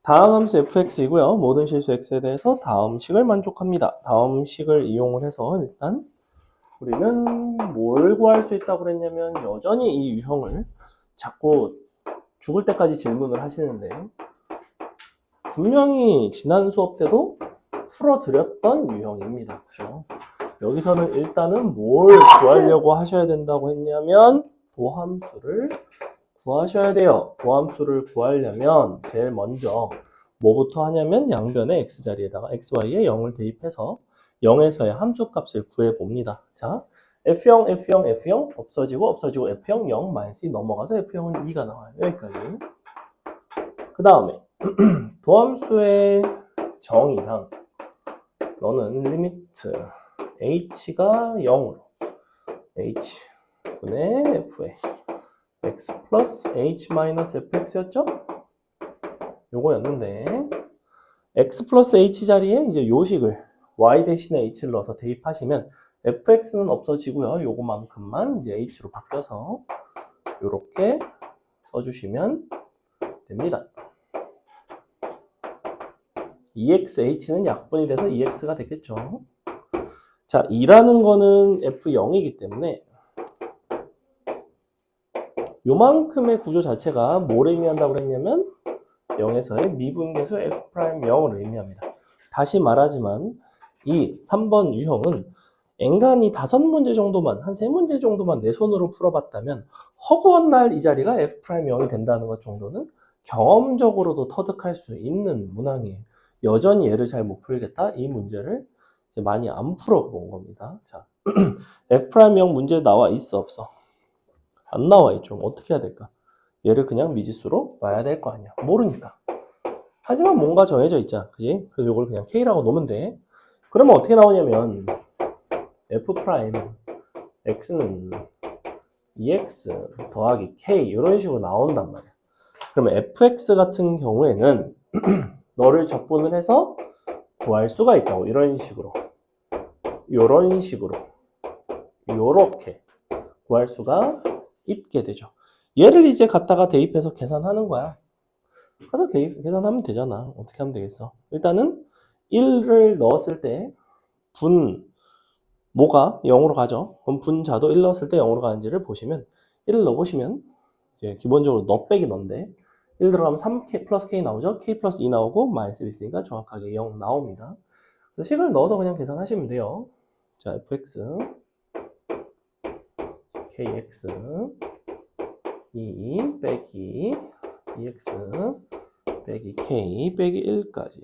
다음 함수 fx이고요. 모든 실수 x에 대해서 다음 식을 만족합니다. 다음 식을 이용을 해서 일단 우리는 뭘 구할 수 있다고 그랬냐면 여전히 이 유형을 자꾸 죽을 때까지 질문을 하시는데 분명히 지난 수업 때도 풀어드렸던 유형입니다. 그죠? 여기서는 일단은 뭘 구하려고 하셔야 된다고 했냐면 도함수를 구하셔야 돼요. 도함수를 구하려면 제일 먼저 뭐부터 하냐면 양변의 x자리에다가 xy에 0을 대입해서 0에서의 함수값을 구해봅니다. 자, f0, f0, f0 없어지고 f0, 0, -2 넘어가서 f0은 2가 나와요. 여기까지. 그 다음에 도함수의 정의상 너는 리미트 h가 0으로 h 분의 f의 x 플러스 h 마이너스 fx였죠? 요거였는데 x 플러스 h 자리에 이제 요식을 y 대신에 h를 넣어서 대입하시면 fx는 없어지고요. 요거만큼만 이제 h로 바뀌어서 요렇게 써주시면 됩니다. EXH는 약분이 돼서 EX가 되겠죠. 자, 2라는 거는 F0이기 때문에 요만큼의 구조 자체가 뭘 의미한다고 그랬냐면 0에서의 미분계수 F'0을 의미합니다. 다시 말하지만 이 3번 유형은 앵간히 5문제 정도만, 한 3문제 정도만 내 손으로 풀어봤다면 허구한 날 이 자리가 F'0이 된다는 것 정도는 경험적으로도 터득할 수 있는 문항이에요. 여전히 얘를 잘 못 풀겠다? 이 문제를 이제 많이 안 풀어본 겁니다. 자, F'0 문제 나와 있어, 없어? 안 나와 있죠. 어떻게 해야 될까? 얘를 그냥 미지수로 놔야 될 거 아니야. 모르니까. 하지만 뭔가 정해져 있잖아. 그지? 그래서 이걸 그냥 K라고 놓으면 돼. 그러면 어떻게 나오냐면 F' X는 EX 더하기 K 이런 식으로 나온단 말이야. 그러면 FX 같은 경우에는 너를 적분을 해서 구할 수가 있다고. 이런 식으로. 이런 식으로. 요렇게 구할 수가 있게 되죠. 얘를 이제 갖다가 대입해서 계산하는 거야. 그래서 계산하면 되잖아. 어떻게 하면 되겠어? 일단은 1을 넣었을 때 모가 0으로 가죠. 그럼 분자도 1 넣었을 때 0으로 가는지를 보시면 1을 넣어보시면 이제 기본적으로 너 빼기 너인데 1 들어가면 3K 플러스 K 나오죠. K 플러스 2 나오고 마이너스 1 있으니까 정확하게 0 나옵니다. 그래서 식을 넣어서 그냥 계산하시면 돼요. 자, fx kx 2 빼기 2x 빼기 k 빼기 1까지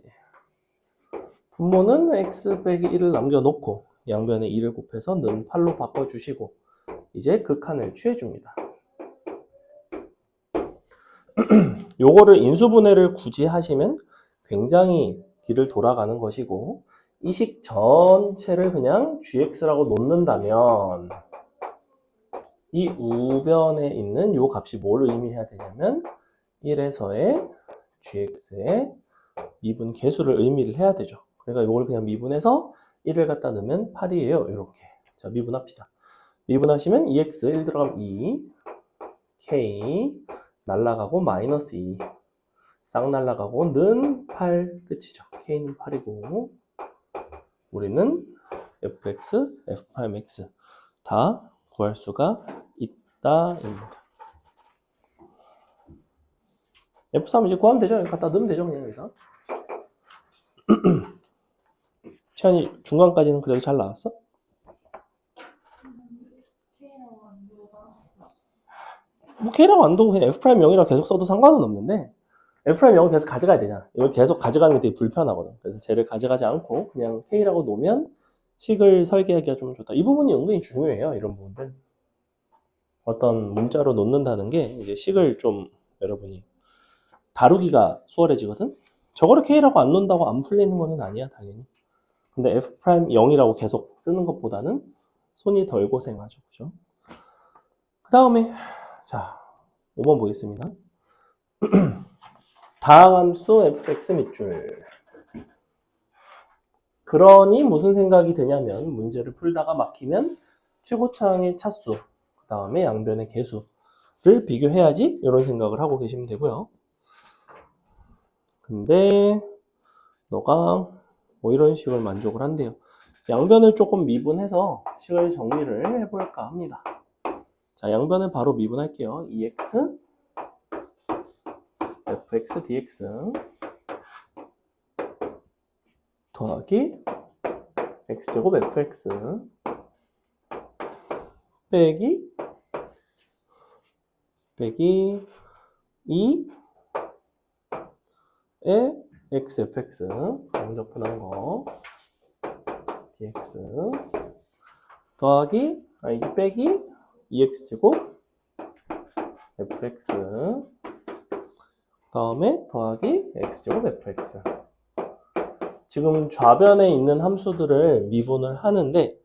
분모는 x 빼기 1을 남겨놓고 양변에 2를 곱해서 는 8로 바꿔주시고 이제 극한을 취해줍니다. 요거를 인수분해를 굳이 하시면 굉장히 길을 돌아가는 것이고 이 식 전체를 그냥 gx라고 놓는다면 이 우변에 있는 요 값이 뭘 의미해야 되냐면 1에서의 gx의 미분 계수를 의미를 해야 되죠. 그러니까 이걸 그냥 미분해서 1을 갖다 넣으면 8이에요. 이렇게. 자, 미분합시다. 미분하시면 2x 1 들어가면 2, k 날라가고 마이너스 2, 싹 날라가고 는 8 끝이죠. k는 8이고 우리는 fx, f'(x) 다 구할 수가 있다입니다. F3 이제 구하면 되죠. 갖다 넣으면 되죠. 그냥 여기다. 채연이 중간까지는 그래도 잘 나왔어? 뭐 K라고 안 두고 그냥 F'0이라고 계속 써도 상관은 없는데 F'0을 계속 가져가야 되잖아. 이걸 계속 가져가는 게 되게 불편하거든. 그래서 쟤를 가져가지 않고 그냥 K라고 놓으면 식을 설계하기가 좀 좋다. 이 부분이 은근히 중요해요. 이런 부분들. 어떤 문자로 놓는다는 게 이제 식을 좀 여러분이 다루기가 수월해지거든. 저거를 K라고 안 놓는다고 안 풀리는 거는 아니야, 당연히. 근데 F'0이라고 계속 쓰는 것보다는 손이 덜 고생하죠. 그죠? 그 다음에, 자, 5번 보겠습니다. 다항함수 fx 밑줄. 그러니 무슨 생각이 드냐면 문제를 풀다가 막히면 최고차항의 차수, 그 다음에 양변의 개수를 비교해야지 이런 생각을 하고 계시면 되고요. 근데 너가 뭐 이런 식으로 만족을 한대요. 양변을 조금 미분해서 식을 정리를 해볼까 합니다. 자, 양변을 바로 미분할게요. 2x fx dx 더하기 x제곱 fx 빼기 2의 xfx 정적분한 거 dx 더하기 이제 빼기 2x제곱 fx 다음에 더하기 x제곱 fx. 지금 좌변에 있는 함수들을 미분을 하는데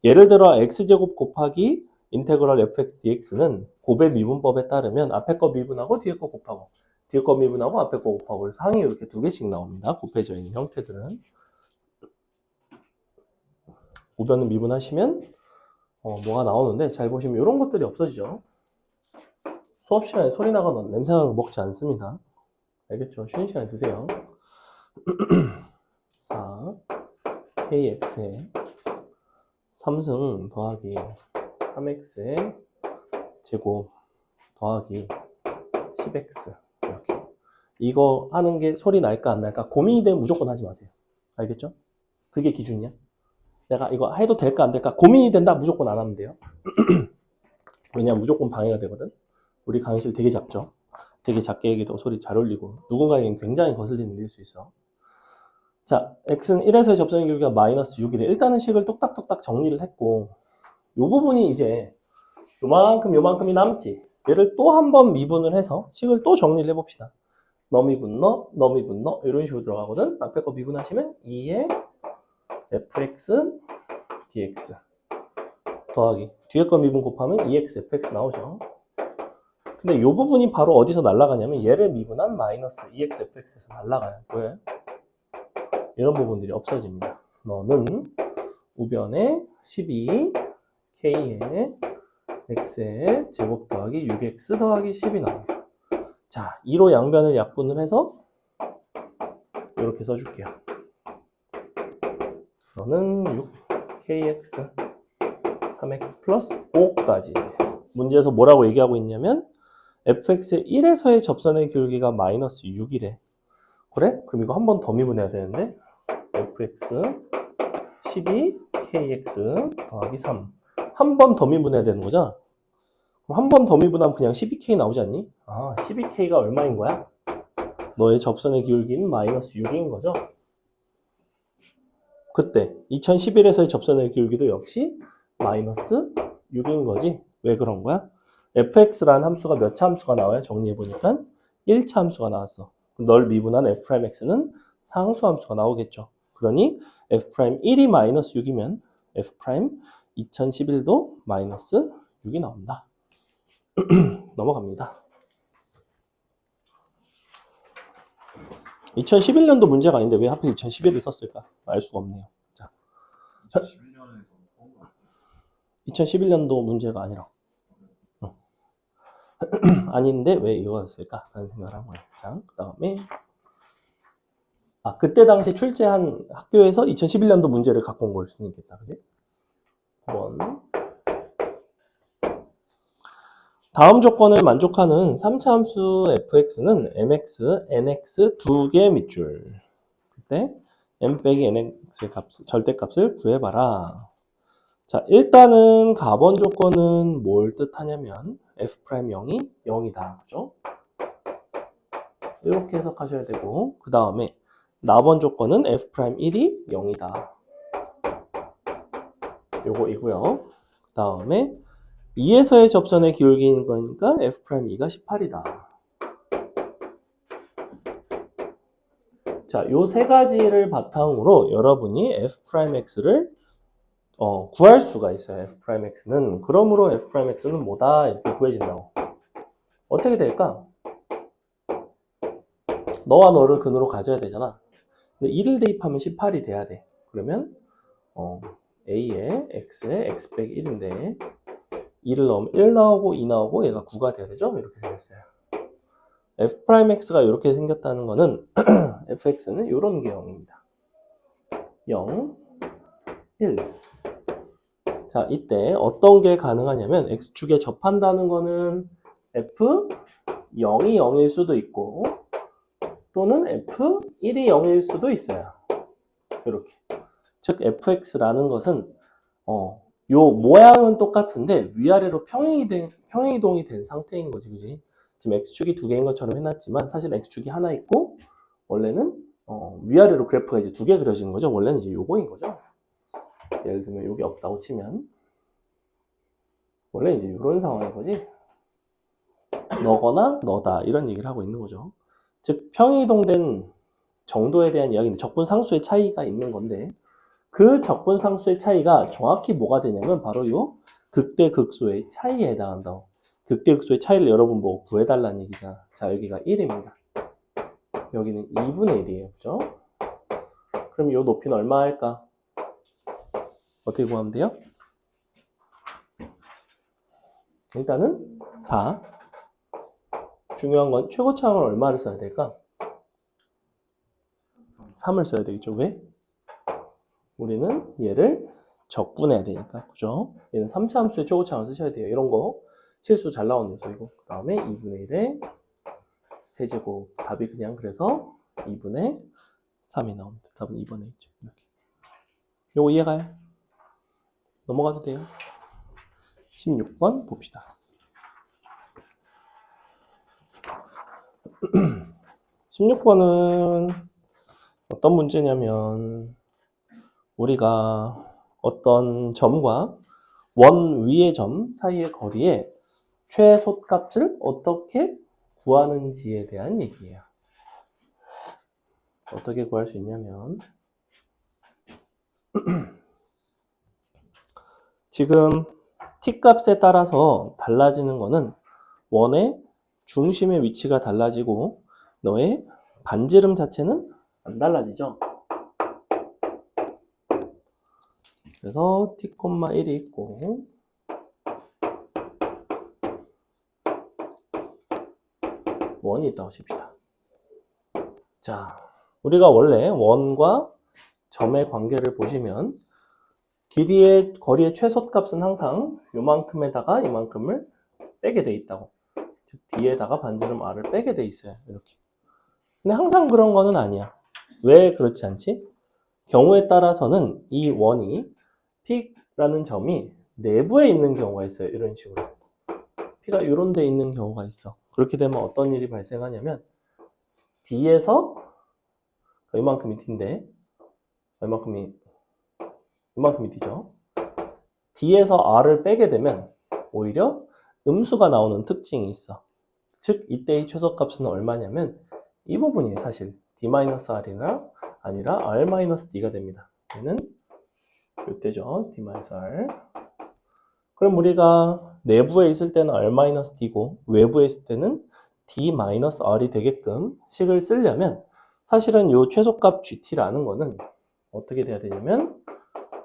예를 들어 x제곱 곱하기 인테그럴 fx dx는 곱의 미분법에 따르면 앞에 거 미분하고 뒤에 거 곱하고 뒤에 거 미분하고 앞에 거 곱하고 그래서 항이 이렇게 두 개씩 나옵니다. 곱해져 있는 형태들은. 우변을 미분하시면 뭐가 나오는데 잘 보시면 이런 것들이 없어지죠. 수업 시간에 소리 나거나 냄새 나는 거 먹지 않습니다. 알겠죠? 쉬는 시간에 드세요. 4 kx에 3승 더하기 3x의 제곱 더하기 10x 이렇게. 이거 하는 게 소리 날까 안 날까 고민이 되면 무조건 하지 마세요. 알겠죠? 그게 기준이야. 내가 이거 해도 될까 안 될까 고민이 된다 무조건 안 하면 돼요. 왜냐면 무조건 방해가 되거든. 우리 강의실 되게 작죠. 되게 작게 얘기도 소리 잘 울리고 누군가에겐 굉장히 거슬리는 일일 수 있어. 자, x는 1에서의 접선의 길이가 마이너스 6이래. 일단은 식을 뚝딱뚝딱 정리를 했고 이 부분이 이제 요만큼이 남지. 얘를 또 한 번 미분을 해서 식을 또 정리를 해봅시다. 너 미분 너 이런 식으로 들어가거든. 앞에 거 미분하시면 2의 fx dx 더하기 뒤에 거 미분 곱하면 2x fx 나오죠. 근데 이 부분이 바로 어디서 날아가냐면 얘를 미분한 마이너스 2x fx에서 날아가요. 왜? 이런 부분들이 없어집니다. 너는 우변에 12k의 x의 제곱 더하기 6x 더하기 10이 나옵니다. 자, 2로 양변을 약분을 해서 이렇게 써줄게요. 너는 6kx 3x 플러스 5까지. 문제에서 뭐라고 얘기하고 있냐면 fx의 1에서의 접선의 길이가 마이너스 6이래. 그래? 그럼 이거 한 번 더 미분해야 되는데 fx 12kx 더하기 3 한 번 더 미분해야 되는 거죠? 그럼 한 번 더 미분하면 그냥 12k 나오지 않니? 아, 12k가 얼마인 거야? 너의 접선의 기울기는 마이너스 6인 거죠? 그때 2011에서의 접선의 기울기도 역시 마이너스 6인 거지. 왜 그런 거야? fx라는 함수가 몇 차 함수가 나와요? 정리해보니까 1차 함수가 나왔어. 널 미분한 f'x는 상수 함수가 나오겠죠. 그러니 f'1이 마이너스 6이면 f'2011도 마이너스 6이 나온다. 넘어갑니다. 2011년도 문제가 아닌데 왜 하필 2011을 썼을까? 알 수가 없네요. 자, 2011년도 문제가 아니라 아닌데 왜 이거가 됐을까? 라는 생각을 한 거예요. 자, 그 다음에 그때 당시 출제한 학교에서 2011년도 문제를 갖고 온 걸 수도 있겠다. 그지? 9번. 다음 조건을 만족하는 3차 함수 fx는 mx, nx 두 개의 밑줄. 그때 m 빼기 nx의 절대값을 구해봐라. 자, 일단은 가번 조건은 뭘 뜻하냐면 f'0이 0이다. 그죠? 이렇게 해석하셔야 되고 그 다음에 나번 조건은 f'1이 0이다. 요거이고요. 그 다음에 2에서의 접선의 기울기인 거니까 f'2가 18이다. 자, 요 세 가지를 바탕으로 여러분이 f'x를 구할 수가 있어요. f'x는. 그러므로 f'x는 뭐다? 이렇게 구해진다고. 어떻게 될까? 너와 너를 근으로 가져야 되잖아. 근데 2를 대입하면 18이 돼야 돼. 그러면 a에 x에 x 빼기 1인데 2를 넣으면 1 나오고 2 나오고 얘가 9가 돼야 되죠? 이렇게 생겼어요. f'x가 이렇게 생겼다는 거는 fx는 이런 개형입니다. 0, 1. 자, 이때 어떤 게 가능하냐면 x축에 접한다는 거는 f 0이 0일 수도 있고 또는 f1이 0일 수도 있어요. 이렇게. 즉 fx라는 것은 요 모양은 똑같은데 위아래로 평행이동이 된 상태인 거지, 그지? 지금 x축이 두 개인 것처럼 해놨지만 사실 x축이 하나 있고 원래는 위아래로 그래프가 이제 두 개 그려지는 거죠. 원래는 이제 요거인 거죠. 예를 들면 요게 없다고 치면 원래 이제 이런 상황인 거지. 너거나 너다 이런 얘기를 하고 있는 거죠. 즉 평행이동된 정도에 대한 이야기인데 적분상수의 차이가 있는 건데 그 적분상수의 차이가 정확히 뭐가 되냐면 바로 요 극대극소의 차이에 해당한다고. 극대극소의 차이를 여러분 뭐 구해달라는 얘기다. 자, 여기가 1입니다. 여기는 2분의 1이에요. 그죠? 그럼 요 높이는 얼마 할까? 어떻게 구하면 돼요? 일단은 4. 중요한 건 최고차항을 얼마를 써야 될까? 3을 써야 되겠죠. 왜? 우리는 얘를 적분해야 되니까. 그죠? 얘는 3차 함수의 최고차항을 쓰셔야 돼요. 이런 거 실수 잘 나오는 녀석이고. 그 다음에 2분의 1에 세제곱. 답이 그냥 그래서 2분의 3이 나옵니다. 답은 2번에 있죠. 이렇게. 요거 이해가요? 넘어가도 돼요. 16번 봅시다. 16번은 어떤 문제냐면 우리가 어떤 점과 원 위의 점 사이의 거리에 최소값을 어떻게 구하는지에 대한 얘기예요. 어떻게 구할 수 있냐면 지금 t값에 따라서 달라지는 거는 원의 중심의 위치가 달라지고 너의 반지름 자체는 안 달라지죠. 그래서 t,1이 있고 원이 있다고 칩시다. 자, 우리가 원래 원과 점의 관계를 보시면 길이의 거리의 최소값은 항상 요만큼에다가 이만큼을 빼게 돼 있다고. 즉 뒤에다가 반지름 r을 빼게 돼 있어요. 이렇게. 근데 항상 그런 거는 아니야. 왜 그렇지 않지? 경우에 따라서는 이 원이 P라는 점이 내부에 있는 경우가 있어요. 이런 식으로. P가 이런 데 있는 경우가 있어. 그렇게 되면 어떤 일이 발생하냐면 D에서 이만큼이 D인데 이만큼이 D죠. D에서 R을 빼게 되면 오히려 음수가 나오는 특징이 있어. 즉 이때의 최소값은 얼마냐면 이 부분이 사실 D-R이나 아니라 R-D가 됩니다. 얘는 이때죠. D-R. 그럼 우리가 내부에 있을 때는 R-D고 외부에 있을 때는 D-R이 되게끔 식을 쓰려면 사실은 이 최소값 GT라는 거는 어떻게 돼야 되냐면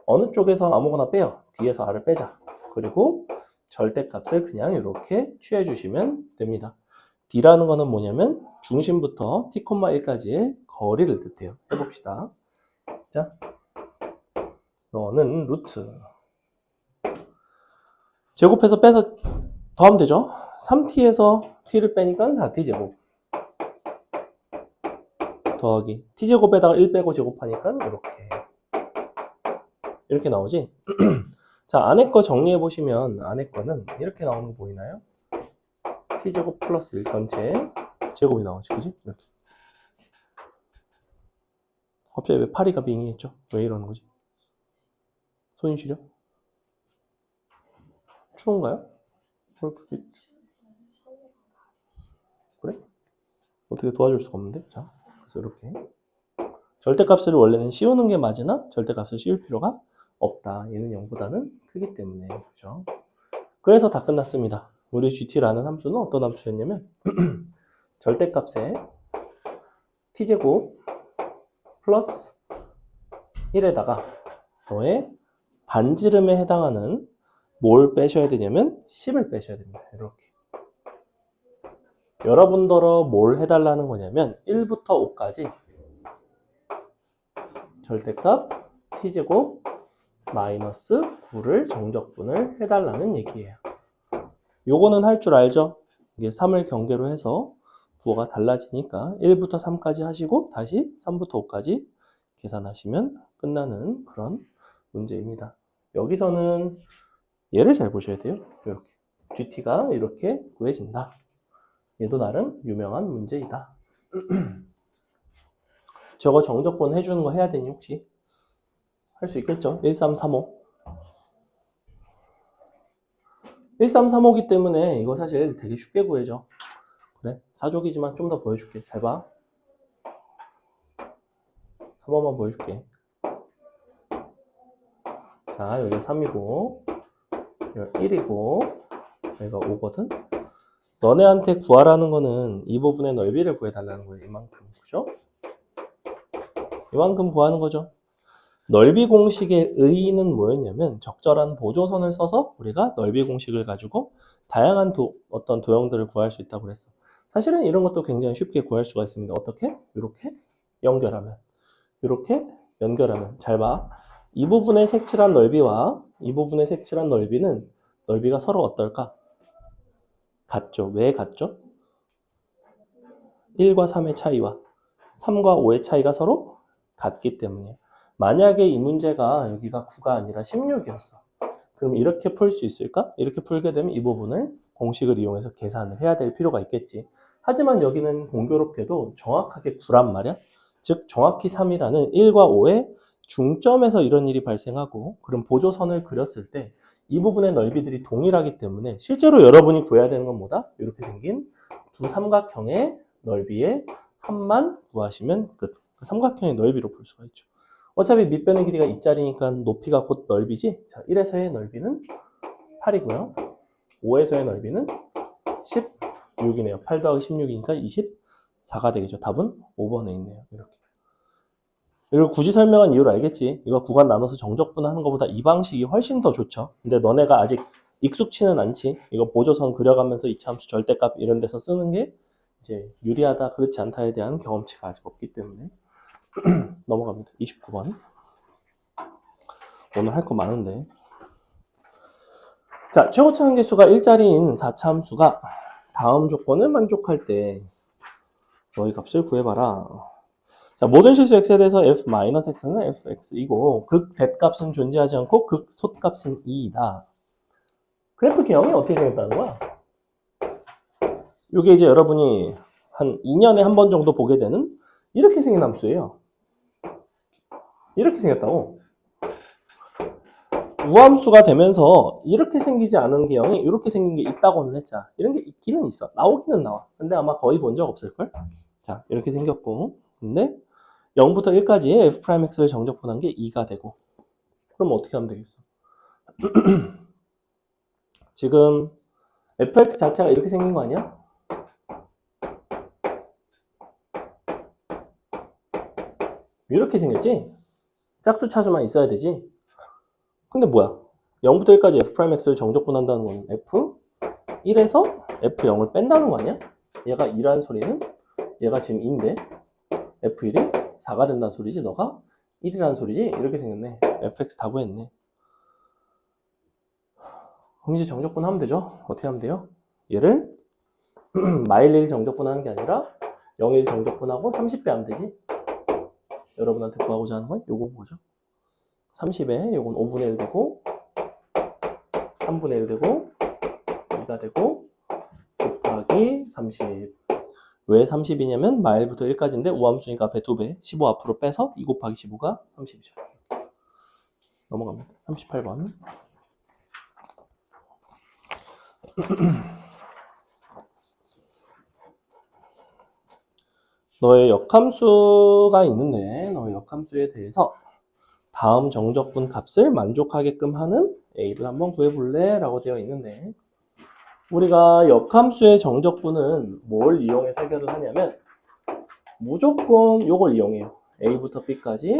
어느 쪽에서 아무거나 빼요. D에서 R을 빼자. 그리고 절대값을 그냥 이렇게 취해 주시면 됩니다. D라는 거는 뭐냐면 중심부터 T,1까지의 거리를 뜻해요. 해봅시다. 자, 너는 루트 제곱해서 빼서 더하면 되죠. 3t에서 t를 빼니까 4t 제곱 더하기 t제곱에다가 1 빼고 제곱하니까 이렇게 나오지. 자, 안에 거 정리해 보시면 안에 거는 이렇게 나오는 거 보이나요? t제곱 플러스 1 전체 제곱이 나오지, 그지? 이렇게. 갑자기 왜 파리가 빙의했죠? 왜 이러는 거지? 손이 시려? 추운가요? 그래? 어떻게 도와줄 수가 없는데? 자, 그래서 이렇게 절대값을 원래는 씌우는 게 맞으나 절대값을 씌울 필요가 없다. 얘는 0보다는 크기 때문에. 그죠? 그래서 다 끝났습니다. 우리 GT라는 함수는 어떤 함수였냐면 절대값에 t제곱 플러스 1에다가 너의 반지름에 해당하는 뭘 빼셔야 되냐면 10을 빼셔야 됩니다. 이렇게. 여러분더러 뭘 해달라는 거냐면 1부터 5까지 절대값 t제곱 마이너스 9를 정적분을 해달라는 얘기예요. 요거는 할 줄 알죠? 이게 3을 경계로 해서 부호가 달라지니까 1부터 3까지 하시고 다시 3부터 5까지 계산하시면 끝나는 그런 문제입니다. 여기서는 얘를 잘 보셔야 돼요. 이렇게 GT가 이렇게 구해진다. 얘도 나름 유명한 문제이다. 저거 정적분 해주는 거 해야 되니 혹시? 할 수 있겠죠? 1335. 1335이기 때문에 이거 사실 되게 쉽게 구해져. 그래, 사족이지만 좀 더 보여줄게. 잘 봐. 한 번만 보여줄게. 자, 여기가 3이고 여기가 1이고 여기가 5거든. 너네한테 구하라는 거는 이 부분의 넓이를 구해달라는 거예요. 이만큼. 그죠? 이만큼 구하는 거죠. 넓이 공식의 의의는 뭐였냐면 적절한 보조선을 써서 우리가 넓이 공식을 가지고 다양한 어떤 도형들을 구할 수 있다고 그랬어. 사실은 이런 것도 굉장히 쉽게 구할 수가 있습니다. 어떻게? 이렇게 연결하면. 이렇게 연결하면. 잘 봐. 이 부분의 색칠한 넓이와 이 부분의 색칠한 넓이는 넓이가 서로 어떨까? 같죠. 왜 같죠? 1과 3의 차이와 3과 5의 차이가 서로 같기 때문이에요. 만약에 이 문제가 여기가 9가 아니라 16이었어. 그럼 이렇게 풀 수 있을까? 이렇게 풀게 되면 이 부분을 공식을 이용해서 계산을 해야 될 필요가 있겠지. 하지만 여기는 공교롭게도 정확하게 9란 말이야. 즉 정확히 3이라는 1과 5의 중점에서 이런 일이 발생하고 그럼 보조선을 그렸을 때 이 부분의 넓이들이 동일하기 때문에 실제로 여러분이 구해야 되는 건 뭐다? 이렇게 생긴 두 삼각형의 넓이의 합만 구하시면 끝. 삼각형의 넓이로 풀 수가 있죠. 어차피 밑변의 길이가 2짜리니까 높이가 곧 넓이지. 자, 1에서의 넓이는 8이고요. 5에서의 넓이는 16이네요. 8 더하기 16이니까 24가 되겠죠. 답은 5번에 있네요. 이렇게. 이걸 굳이 설명한 이유를 알겠지. 이거 구간 나눠서 정적분 하는 것보다 이 방식이 훨씬 더 좋죠. 근데 너네가 아직 익숙치는 않지. 이거 보조선 그려가면서 이차함수 절대값 이런 데서 쓰는 게 이제 유리하다 그렇지 않다에 대한 경험치가 아직 없기 때문에 넘어갑니다. 29번. 오늘 할 거 많은데. 자, 최고차 한계수가 1짜리인 4차 함수가 다음 조건을 만족할 때 너희 값을 구해봐라. 자, 모든 실수 x에 대해서 f-x는 fx이고 극 대값은 존재하지 않고 극 소값은 2이다. 그래프 개형이 어떻게 생겼다는 거야? 이게 이제 여러분이 한 2년에 한 번 정도 보게 되는 이렇게 생긴 함수예요. 이렇게 생겼다고. 우함수가 되면서 이렇게 생기지 않은 개형이 이렇게 생긴 게 있다고는 했자. 이런 게 있기는 있어. 나오기는 나와. 근데 아마 거의 본 적 없을걸? 자, 이렇게 생겼고. 근데 0부터 1까지 f'x를 정적분한 게 2가 되고. 그럼 어떻게 하면 되겠어? 지금 fx 자체가 이렇게 생긴 거 아니야? 이렇게 생겼지? 짝수 차수만 있어야 되지? 근데 뭐야? 0부터 1까지 f'x를 정적분한다는 건 f1에서 f0을 뺀다는 거 아니야? 얘가 2라는 소리는 얘가 지금 2인데 f1이 4가 된다는 소리지 너가 1이라는 소리지? 이렇게 생겼네. fx 다 구했네. 그럼 이제 정적분 하면 되죠? 어떻게 하면 돼요? 얘를 마일 1 정적분하는 게 아니라 0일 정적분하고 30배 하면 되지? 여러분한테 구하고자 하는 건 요거 뭐죠? 30에 요건 5분의 1 되고 3분의 1 되고 2가 되고 곱하기 30. 왜 30이냐면 마일부터 1까지인데 우함수니까 앞에 2배 15 앞으로 빼서 2 곱하기 15가 30이죠. 넘어갑니다. 38번. 너의 역함수가 있는데 너의 역함수에 대해서 다음 정적분 값을 만족하게끔 하는 A를 한번 구해볼래? 라고 되어 있는데 우리가 역함수의 정적분은 뭘 이용해서 해결을 하냐면 무조건 요걸 이용해요. A부터 B까지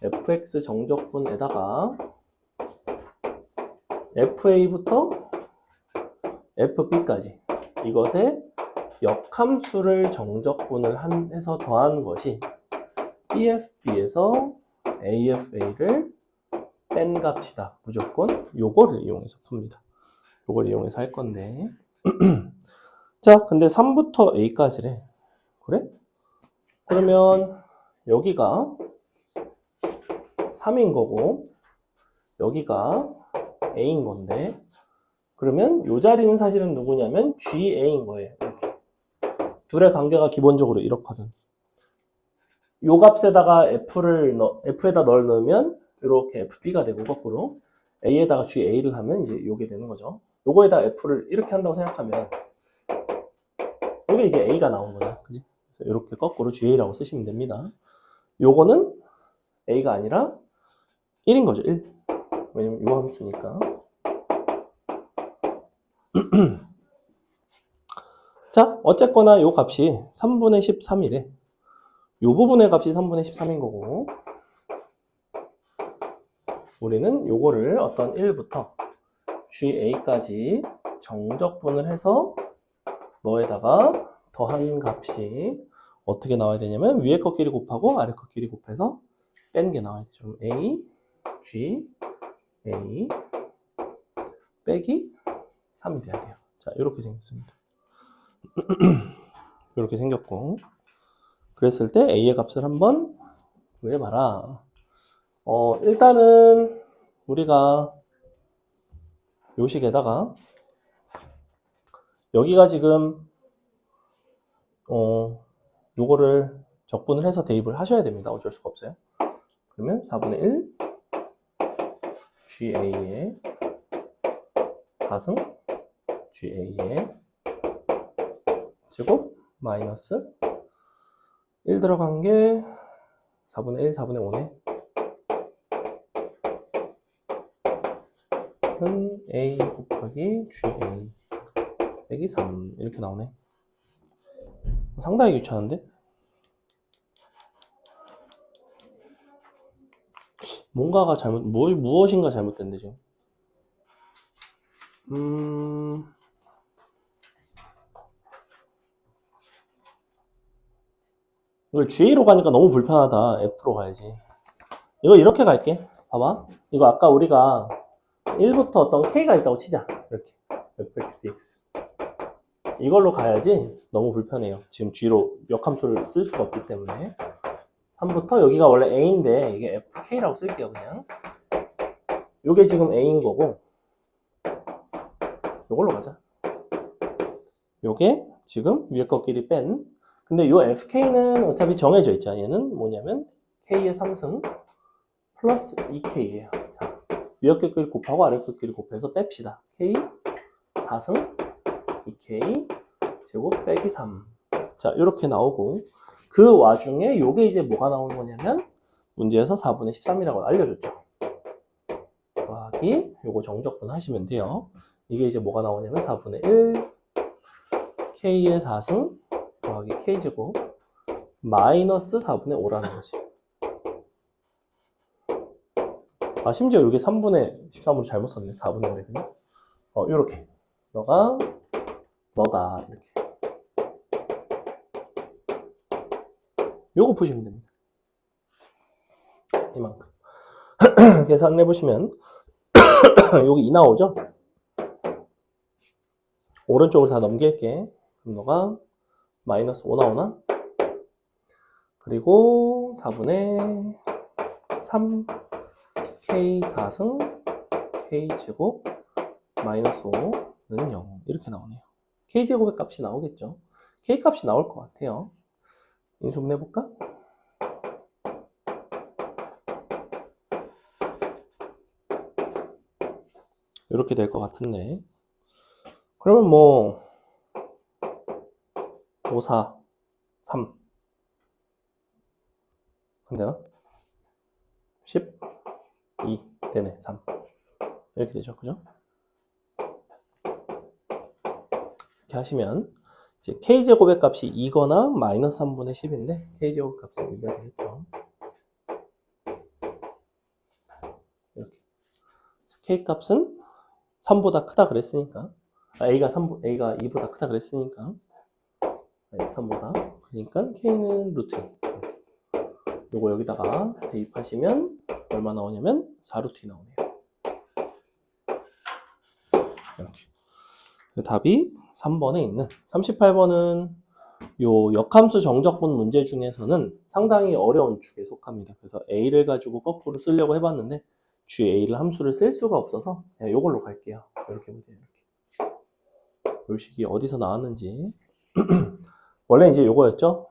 fx 정적분에다가 fa부터 fb까지 이것의 역함수를 정적분을 해서 더한 것이 BFB에서 AFA를 뺀 값이다. 무조건 요거를 이용해서 풉니다. 요걸 이용해서 할 건데 자, 근데 3부터 A까지래. 그래? 그러면 여기가 3인 거고 여기가 A인 건데 그러면 요 자리는 사실은 누구냐면 GA인 거예요. 이렇게. 둘의 관계가 기본적으로 이렇거든. 요 값에다가 F에다 널 넣으면 이렇게 FB가 되고 거꾸로 A에다가 GA를 하면 이제 요게 되는 거죠. 요거에다 F를 이렇게 한다고 생각하면 요게 이제 A가 나온 거야. 그지? 그래서 이렇게 거꾸로 GA라고 쓰시면 됩니다. 요거는 A가 아니라 1인 거죠. 1. 왜냐면 요 함수니까. 자, 어쨌거나 요 값이 3분의 13이래. 요 부분의 값이 3분의 13인 거고 우리는 요거를 어떤 1부터 GA까지 정적분을 해서 너에다가 더한 값이 어떻게 나와야 되냐면 위에 것끼리 곱하고 아래 것끼리 곱해서 뺀 게 나와야 되죠. A, G, A 빼기 3이 돼야 돼요. 자, 이렇게 생겼습니다. 이렇게 생겼고 그랬을 때 A의 값을 한번 구해봐라. 일단은 우리가 요식에다가 여기가 지금 요거를 적분을 해서 대입을 하셔야 됩니다. 어쩔 수가 없어요. 그러면 4분의 1 GA의 4승 GA의 제곱 마이너스 1 들어간 게 4분의 1, 4분의 5네. 은 A 곱하기 GA 빼기 3 이렇게 나오네. 상당히 귀찮은데? 뭔가가 무엇인가 잘못된데 지금. 이걸 GA로 가니까 너무 불편하다. F로 가야지. 이거 이렇게 갈게. 봐봐. 이거 아까 우리가 1부터 어떤 K가 있다고 치자. 이렇게. fx dx. 이걸로 가야지 너무 불편해요. 지금 G로 역함수를 쓸 수가 없기 때문에. 3부터 여기가 원래 A인데 이게 FK라고 쓸게요. 그냥. 요게 지금 A인 거고 요걸로 가자. 요게 지금 위에 것끼리 뺀 근데 요 FK는 어차피 정해져 있잖아. 얘는 뭐냐면 K의 3승 플러스 2K예요. 자, 위에 것끼리 곱하고 아래 것끼리 곱해서 뺍시다. K 4승 2K 제곱 빼기 3. 자, 이렇게 나오고 그 와중에 요게 이제 뭐가 나오는 거냐면 문제에서 4분의 13이라고 알려줬죠. 더하기 요거 정적분 하시면 돼요. 이게 이제 뭐가 나오냐면 4분의 1 K의 4승 더하기 K제곱 마이너스 4분의 5라는 거지. 아, 심지어 이게 3분의 13으로 잘못 썼네. 4분의 1. 요렇게. 너가 너다. 이렇게. 요거 푸시면 됩니다. 이만큼. 계산을 해보시면 여기 2 나오죠? 오른쪽으로 다 넘길게. 그럼 너가 마이너스 5 나오나? 그리고 4분의 3 K 4승 K제곱 마이너스 5는 0 이렇게 나오네요. K제곱의 값이 나오겠죠? K값이 나올 것 같아요. 인수분 해볼까? 이렇게 될 것 같은데 그러면 뭐 5, 4, 3 안되나? 12 되네. 3 이렇게 되죠. 그죠? 이렇게 하시면 이제 K제곱의 값이 2거나 마이너스 3분의 10인데 K제곱 값은 2가 되겠죠. 이렇게 K값은 3보다 크다 그랬으니까 A가 2보다 크다 그랬으니까 네, 3보다. 그러니까 K는 루트 2. 요거 여기다가 대입하시면 얼마 나오냐면 4루트 2 나오네요. 이렇게. 답이 3번에 있는 38번은 요 역함수 정적분 문제 중에서는 상당히 어려운 축에 속합니다. 그래서 A를 가지고 거꾸로 쓰려고 해봤는데 GA를 함수를 쓸 수가 없어서 그냥 요걸로 갈게요. 이렇게 보세요. 이렇게. 요 식이 어디서 나왔는지 원래 이제 요거였죠.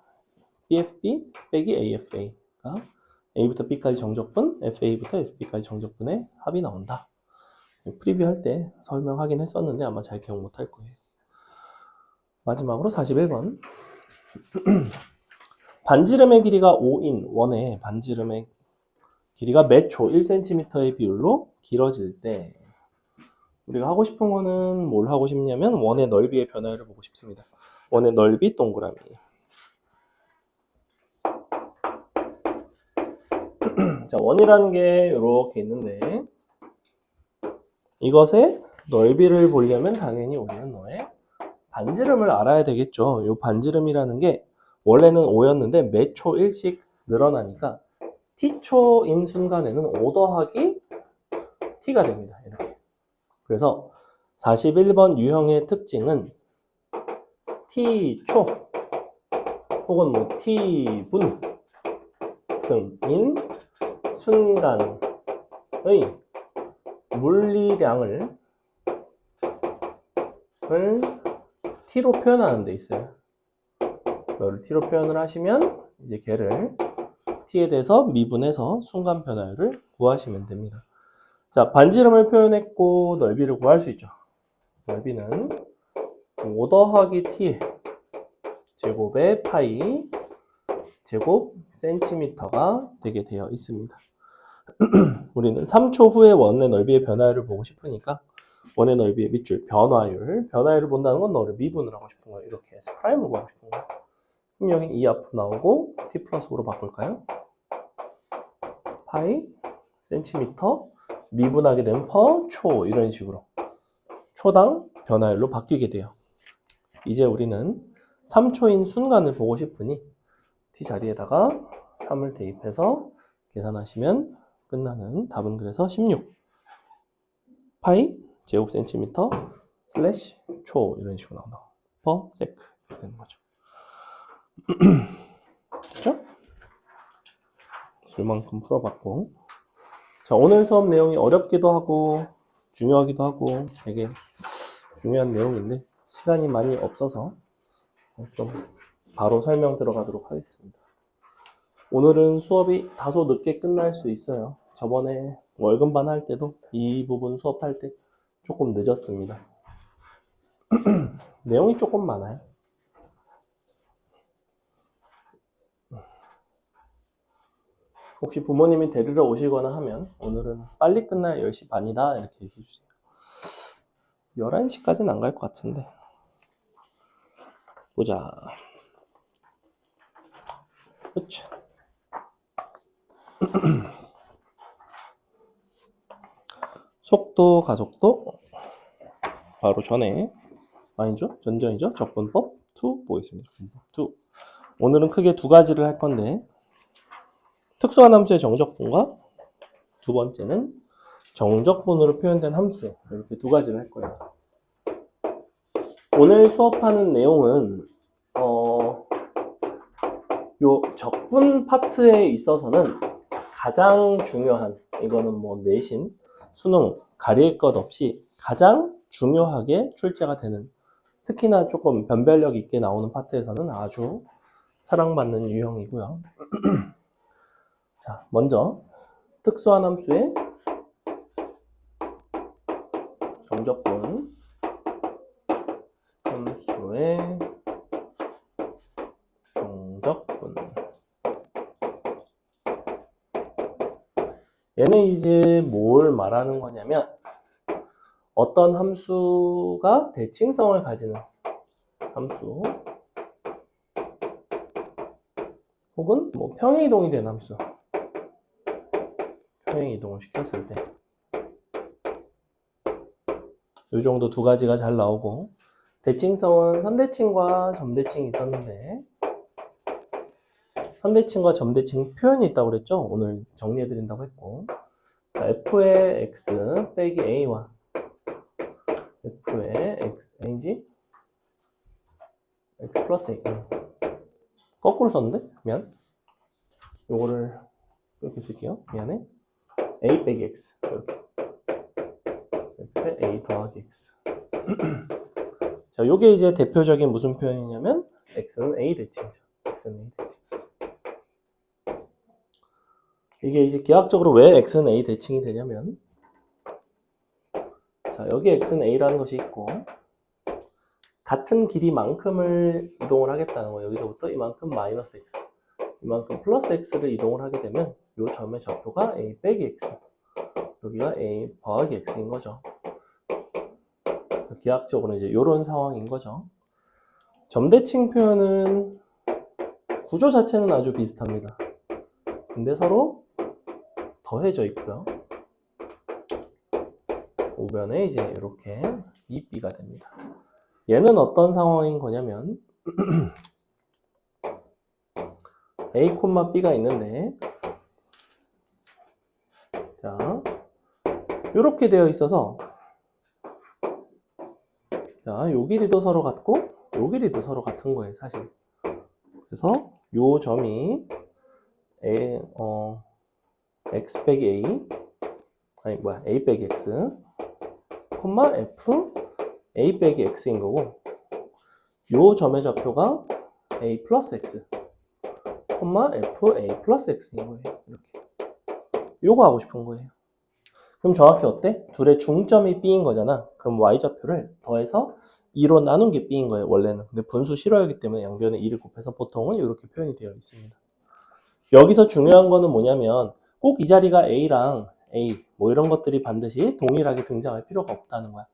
BFB 빼기 AFA가 A부터 B까지 정적분, FA부터 FB까지 정적분의 합이 나온다. 프리뷰 할 때 설명하긴 했었는데 아마 잘 기억 못할 거예요. 마지막으로 41번. 반지름의 길이가 5인 원의 반지름의 길이가 몇 초 1cm의 비율로 길어질 때 우리가 하고 싶은 거는 뭘 하고 싶냐면 원의 넓이의 변화를 보고 싶습니다. 원의 넓이 동그라미. 자, 원이라는 게 이렇게 있는데 이것의 넓이를 보려면 당연히 우리는 너의 반지름을 알아야 되겠죠. 이 반지름이라는 게 원래는 5였는데 몇 초 1씩 늘어나니까 t초인 순간에는 5 더하기 t가 됩니다. 이렇게. 그래서 41번 유형의 특징은 t초 혹은 뭐 t분 등인 순간의 물리량을 t로 표현하는 데 있어요. 너를 t로 표현을 하시면 이제 걔를 t에 대해서 미분해서 순간 변화율을 구하시면 됩니다. 자, 반지름을 표현했고 넓이를 구할 수 있죠. 넓이는 5 더하기 t의 제곱의 파이 제곱 센티미터가 되게 되어 있습니다. 우리는 3초 후에 원의 넓이의 변화율을 보고 싶으니까 원의 넓이의 밑줄 변화율을 본다는 건 너를 미분을 하고 싶은 거예요. 이렇게 S 프라임을 구하고 싶은 거예요. 그럼 여긴 2 앞으로 나오고 t 플러스 5로 바꿀까요? 파이 센티미터 미분하게 되면 퍼 초 이런 식으로 초당 변화율로 바뀌게 돼요. 이제 우리는 3초인 순간을 보고 싶으니 t 자리에다가 3을 대입해서 계산하시면 끝나는 답은 그래서 16 파이 제곱 센티미터 슬래시 초 이런 식으로 나온다. 퍼 세크 되는 거죠. 그렇죠? 이만큼 풀어봤고 자, 오늘 수업 내용이 어렵기도 하고 중요하기도 하고 되게 중요한 내용인데 시간이 많이 없어서 좀 바로 설명 들어가도록 하겠습니다. 오늘은 수업이 다소 늦게 끝날 수 있어요. 저번에 월급반 할 때도 이 부분 수업할 때 조금 늦었습니다. 내용이 조금 많아요. 혹시 부모님이 데리러 오시거나 하면 오늘은 빨리 끝나야 10시 반이다 이렇게 얘기해 주세요. 11시까지는 안 갈 것 같은데 보자. 그쵸. 속도, 가속도 바로 전에 아니죠? 전전이죠? 적분법 2 보겠습니다. 2. 오늘은 크게 두 가지를 할 건데 특수한 함수의 정적분과 두 번째는 정적분으로 표현된 함수 이렇게 두 가지를 할 거예요. 오늘 수업하는 내용은 요 적분 파트에 있어서는 가장 중요한 이거는 뭐 내신, 수능 가릴 것 없이 가장 중요하게 출제가 되는 특히나 조금 변별력 있게 나오는 파트에서는 아주 사랑받는 유형이고요. 자, 먼저 특수한 함수의 정적분 함수의 정적분 얘는 이제 뭘 말하는 거냐면 어떤 함수가 대칭성을 가지는 함수 혹은 뭐 평행이동이 된 함수 평행이동을 시켰을 때 이 정도 두 가지가 잘 나오고 대칭성은 선대칭과 점대칭이 있었는데 선대칭과 점대칭 표현이 있다고 그랬죠? 오늘 정리해드린다고 했고 자, f의 x 빼기 a와 f의 x, a인지? x 플러스 a 거꾸로 썼는데? 미안 요거를 이렇게 쓸게요 미안해 a 빼기 x 이렇게 f의 a 더하기 x 자, 요게 이제 대표적인 무슨 표현이냐면 x는 a 대칭이죠 x는 a 대칭 이게 이제 기하학적으로 왜 x는 a 대칭이 되냐면 자, 여기 x는 a라는 것이 있고 같은 길이만큼을 이동을 하겠다는 거예요. 여기서부터 이만큼 마이너스 x, 이만큼 플러스 x를 이동을 하게 되면 이 점의 좌표가 a 빼기 x, 여기가 a 더하기 x인 거죠. 기하학적으로 이제 이런 상황인 거죠. 점대칭 표현은 구조 자체는 아주 비슷합니다. 근데 서로 더해져 있고요. 우변에 이제 이렇게 2b가 됩니다. 얘는 어떤 상황인 거냐면 a, b가 있는데 자 이렇게 되어 있어서 자, 요 길이도 서로 같고 요 길이도 서로 같은 거예요, 사실. 그래서 요 점이 x 빼기 a 빼기 x, f a 빼기 x인 거고 요 점의 좌표가 a 플러스 x, f a 플러스 x인 거예요. 이렇게. 요거 하고 싶은 거예요. 그럼 정확히 어때? 둘의 중점이 b인 거잖아. 그럼 y좌표를 더해서 2로 나눈 게 b인 거예요, 원래는. 근데 분수 싫어하기 때문에 양변에 2를 곱해서 보통은 이렇게 표현이 되어 있습니다. 여기서 중요한 거는 뭐냐면 꼭 이 자리가 a랑 a 뭐 이런 것들이 반드시 동일하게 등장할 필요가 없다는 거야.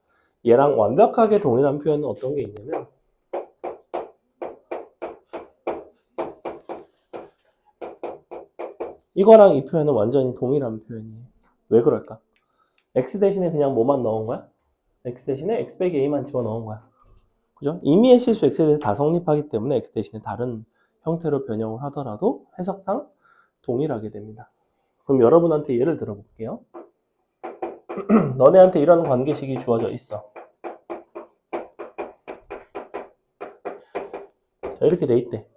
얘랑 완벽하게 동일한 표현은 어떤 게 있냐면 이거랑 이 표현은 완전히 동일한 표현이에요. 왜 그럴까? x 대신에 그냥 뭐만 넣은 거야? x 대신에 x 빼기 a만 집어넣은 거야. 그죠? 임의의 실수 x에 대해서 다 성립하기 때문에 x 대신에 다른 형태로 변형을 하더라도 해석상 동일하게 됩니다. 그럼 여러분한테 예를 들어볼게요. 너네한테 이런 관계식이 주어져 있어. 자, 이렇게 돼 있대.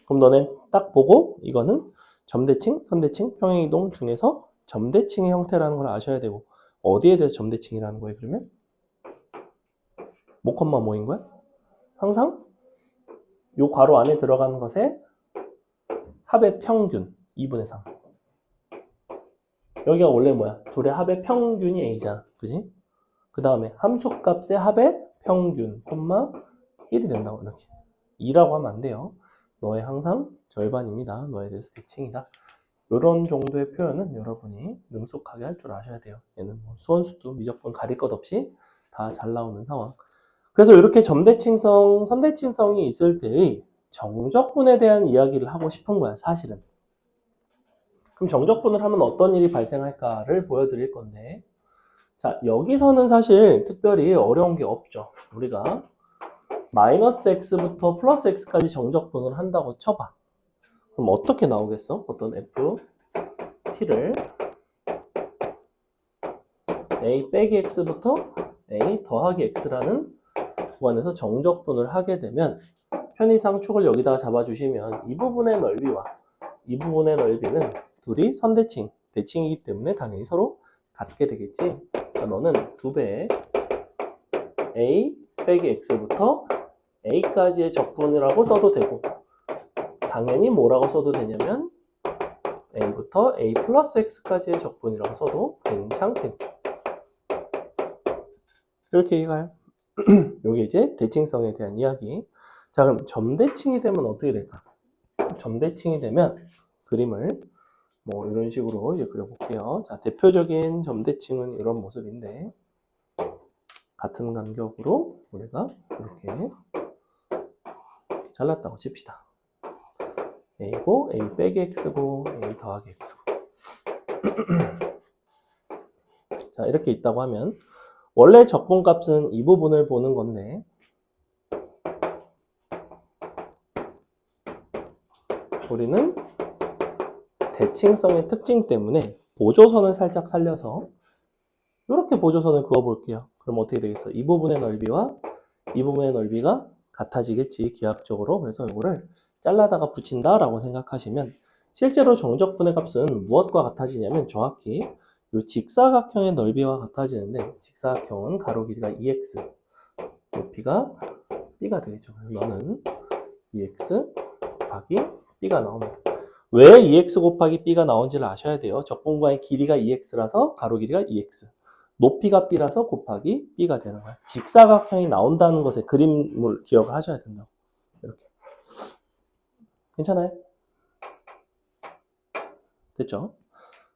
그럼 너네 딱 보고 이거는 점대칭, 선대칭, 평행이동 중에서 점대칭의 형태라는 걸 아셔야 되고 어디에 대해서 점대칭이라는 거예요, 그러면? 뭐 콤마 뭐인 거야? 항상 요 괄호 안에 들어가는 것에 합의 평균 2분의 3. 여기가 원래 뭐야? 둘의 합의 평균이 a잖아. 그지? 그 다음에 함수값의 합의 평균, 1이 된다고 이렇게. 2라고 하면 안 돼요. 너의 항상 절반입니다. 너에 대해서 대칭이다. 이런 정도의 표현은 여러분이 능숙하게 할 줄 아셔야 돼요. 얘는 뭐 수원수도 미적분 가릴 것 없이 다 잘 나오는 상황. 그래서 이렇게 점대칭성, 선대칭성이 있을 때의 정적분에 대한 이야기를 하고 싶은 거야, 사실은. 그럼 정적분을 하면 어떤 일이 발생할까를 보여드릴 건데 자, 여기서는 사실 특별히 어려운 게 없죠. 우리가 마이너스 x부터 플러스 x까지 정적분을 한다고 쳐봐. 그럼 어떻게 나오겠어? 어떤 f, t를 a 빼기 x부터 a 더하기 x라는 구간에서 정적분을 하게 되면 편의상 축을 여기다가 잡아주시면 이 부분의 넓이와 이 부분의 넓이는 둘이 선대칭, 대칭이기 때문에 당연히 서로 같게 되겠지. 그러니까 너는 2배의 a 빼기 x부터 a까지의 적분이라고 써도 되고 당연히 뭐라고 써도 되냐면 a부터 a 플러스 x까지의 적분이라고 써도 괜찮겠죠. 이렇게 이해가요? 요게 이제 대칭성에 대한 이야기. 자, 그럼 점대칭이 되면 어떻게 될까? 점대칭이 되면 그림을 뭐 이런 식으로 이제 그려볼게요. 자, 대표적인 점대칭은 이런 모습인데 같은 간격으로 우리가 이렇게 잘랐다고 칩시다. a고 a 빼기 x고 a 더하기 x고 자, 이렇게 있다고 하면 원래 적분값은 이 부분을 보는 건데 우리는 대칭성의 특징 때문에 보조선을 살짝 살려서 이렇게 보조선을 그어볼게요. 그럼 어떻게 되겠어? 이 부분의 넓이와 이 부분의 넓이가 같아지겠지, 기하학적으로. 그래서 이거를 잘라다가 붙인다라고 생각하시면 실제로 정적분의 값은 무엇과 같아지냐면 정확히 이 직사각형의 넓이와 같아지는데 직사각형은 가로 길이가 2x, 높이가 b가 되겠죠. 그래서 너는 2x 곱하기 b가 나옵니다. 왜 2x 곱하기 b가 나온지를 아셔야 돼요. 적분구간의 길이가 2x라서 가로 길이가 2x, 높이가 b라서 곱하기 b가 되는 거야. 직사각형이 나온다는 것의 그림을 기억을 하셔야 된다고. 이렇게. 괜찮아요? 됐죠?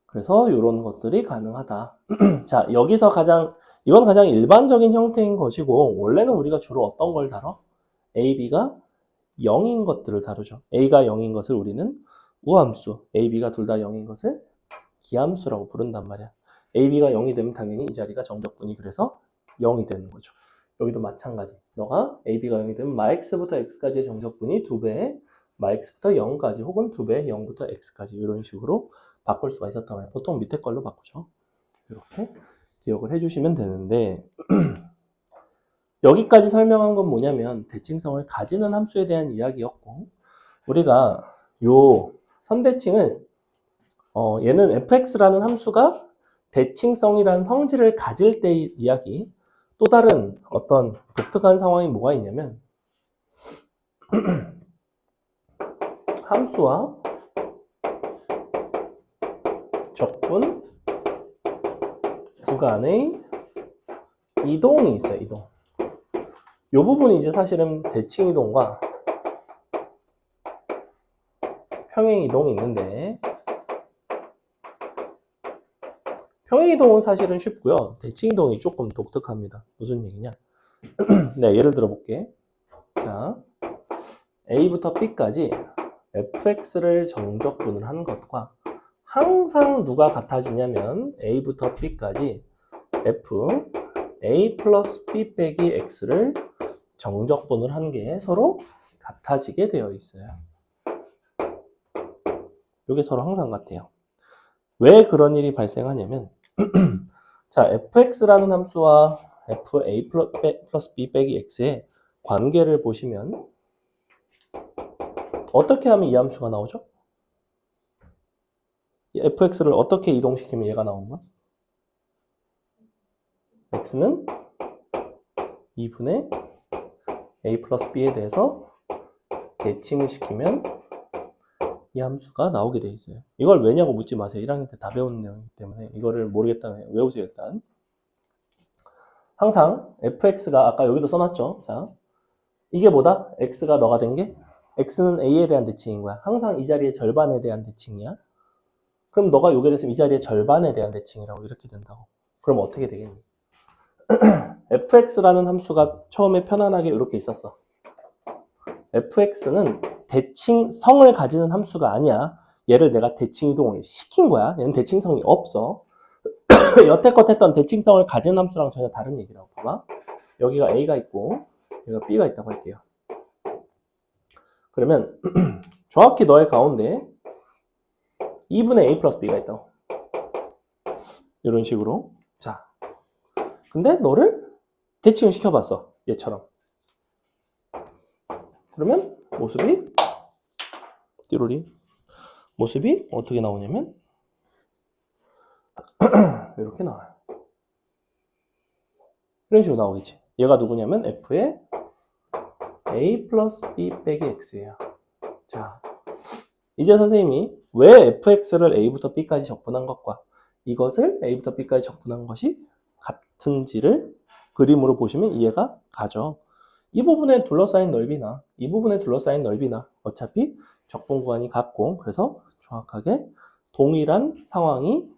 그래서 이런 것들이 가능하다. 자, 여기서 이건 가장 일반적인 형태인 것이고, 원래는 우리가 주로 어떤 걸 다뤄? a, b가 0인 것들을 다루죠. a가 0인 것을 우리는 우함수, a, b가 둘 다 0인 것을 기함수라고 부른단 말이야. a, b가 0이 되면 당연히 이 자리가 정적분이 그래서 0이 되는 거죠. 여기도 마찬가지. 너가 a, b가 0이 되면 마x부터 x까지의 정적분이 2배, 마x부터 0까지 혹은 2배, 0부터 x까지 이런 식으로 바꿀 수가 있었단 말이야. 보통 밑에 걸로 바꾸죠. 이렇게 기억을 해주시면 되는데 여기까지 설명한 건 뭐냐면 대칭성을 가지는 함수에 대한 이야기였고, 우리가 요 선대칭을 얘는 fx라는 함수가 대칭성이라는 성질을 가질 때의 이야기. 또 다른 어떤 독특한 상황이 뭐가 있냐면 함수와 적분 구간의 이동이 있어요. 이동. 이 부분이 이제 사실은 대칭 이동과 평행 이동이 있는데, 평행 이동은 사실은 쉽고요. 대칭 이동이 조금 독특합니다. 무슨 얘기냐? 네, 예를 들어 볼게. 자, A부터 B까지 fx를 정적분을 하는 것과 항상 누가 같아지냐면 A부터 B까지 f A 플러스 B 빼기 x를 정적분을 한 게 서로 같아지게 되어 있어요. 이게 서로 항상 같아요. 왜 그런 일이 발생하냐면 자, fx라는 함수와 fa 플러스 b 빼기 x의 관계를 보시면 어떻게 하면 이 함수가 나오죠? fx를 어떻게 이동시키면 얘가 나오는 거야? x는 2분의 a 플러스 b에 대해서 대칭을 시키면 이 함수가 나오게 돼 있어요. 이걸 왜냐고 묻지 마세요. 1학년 때 다 배우는 내용이기 때문에 이거를 모르겠다면 외우세요. 일단 항상 fx가 아까 여기도 써놨죠. 자, 이게 뭐다? x가 너가 된 게 x는 a에 대한 대칭인 거야. 항상 이 자리의 절반에 대한 대칭이야. 그럼 너가 요게 됐으면 이 자리의 절반에 대한 대칭이라고 이렇게 된다고. 그럼 어떻게 되겠니? fx라는 함수가 처음에 편안하게 이렇게 있었어. fx는 대칭성을 가지는 함수가 아니야. 얘를 내가 대칭 이동을 시킨 거야. 얘는 대칭성이 없어. 여태껏 했던 대칭성을 가진 함수랑 전혀 다른 얘기라고. 봐봐. 여기가 a가 있고 여기가 b가 있다고 할게요. 그러면 정확히 너의 가운데 2분의 a 플러스 b가 있다고. 이런 식으로. 자, 근데 너를 대칭을 시켜봤어. 얘처럼. 그러면 모습이 띠로리 모습이 어떻게 나오냐면 이렇게 나와요. 이런 식으로 나오겠지. 얘가 누구냐면 f의 a 플러스 b 빼기 x예요. 자, 이제 선생님이 왜 fx를 a부터 b까지 적분한 것과 이것을 a부터 b까지 적분한 것이 같은지를 그림으로 보시면 이해가 가죠. 이 부분에 둘러싸인 넓이나 이 부분에 둘러싸인 넓이나 어차피 적분 구간이 같고 그래서 정확하게 동일한 상황이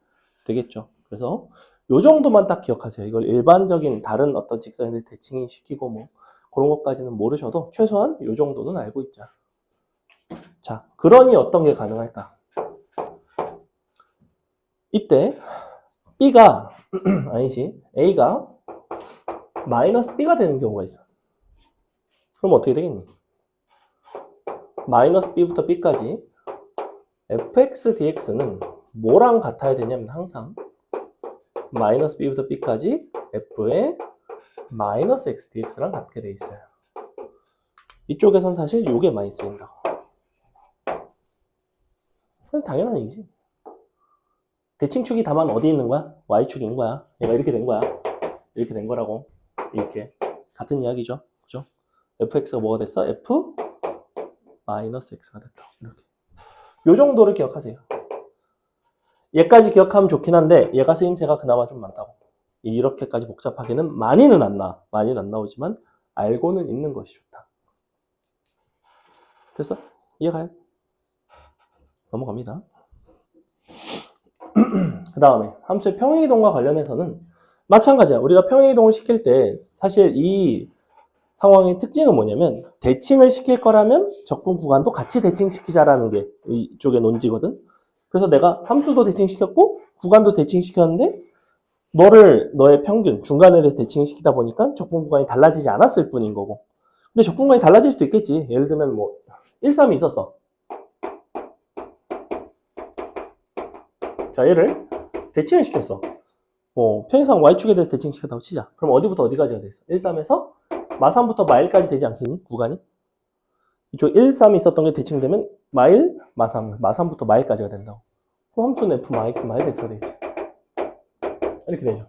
되겠죠. 그래서 요 정도만 딱 기억하세요. 이걸 일반적인 다른 어떤 직선에 대칭 시키고 뭐 그런 것까지는 모르셔도 최소한 요 정도는 알고 있자. 자, 그러니 어떤 게 가능할까? 이때 B가 아니지 A가 마이너스 B가 되는 경우가 있어. 그럼 어떻게 되겠니? 마이너스 B부터 B까지 fx dx는 뭐랑 같아야 되냐면 항상 마이너스 b부터 b까지 f의 마이너스 x dx랑 같게 돼 있어요. 이쪽에선 사실 요게 많이 쓰인다. 그건 당연한 얘기지. 대칭축이 다만 어디 있는 거야? y축인 거야. 얘가 이렇게 된 거야. 이렇게 된 거라고. 이렇게. 같은 이야기죠. 그죠? fx가 뭐가 됐어? f 마이너스 x가 됐다. 이렇게. 요 정도를 기억하세요. 얘까지 기억하면 좋긴 한데 얘가 쓰임새가 그나마 좀 많다고. 이렇게까지 복잡하게는 많이는 안 나오지만 알고는 있는 것이 좋다. 됐어? 이해가요? 넘어갑니다. 그 다음에 함수의 평행이동과 관련해서는 마찬가지야. 우리가 평행이동을 시킬 때 사실 이 상황의 특징은 뭐냐면 대칭을 시킬 거라면 적분 구간도 같이 대칭시키자라는 게 이쪽의 논지거든. 그래서 내가 함수도 대칭시켰고 구간도 대칭시켰는데 너의 평균 중간에 대해서 대칭시키다 보니까 적분 구간이 달라지지 않았을 뿐인 거고. 근데 적분 구간이 달라질 수도 있겠지. 예를 들면 뭐 1, 3이 있었어. 자, 얘를 대칭을 시켰어. 평행상 y축에 대해서 대칭시켰다고 치자. 그럼 어디부터 어디까지가 됐어? 1, 3에서 마3부터 마1까지 되지 않겠니? 구간이? 이쪽 1, 3이 있었던 게 대칭되면 마1, 마3, 마3부터 마1까지가 된다고. 그럼 함수는 f 마이너스 x가 되지. 이렇게 되죠.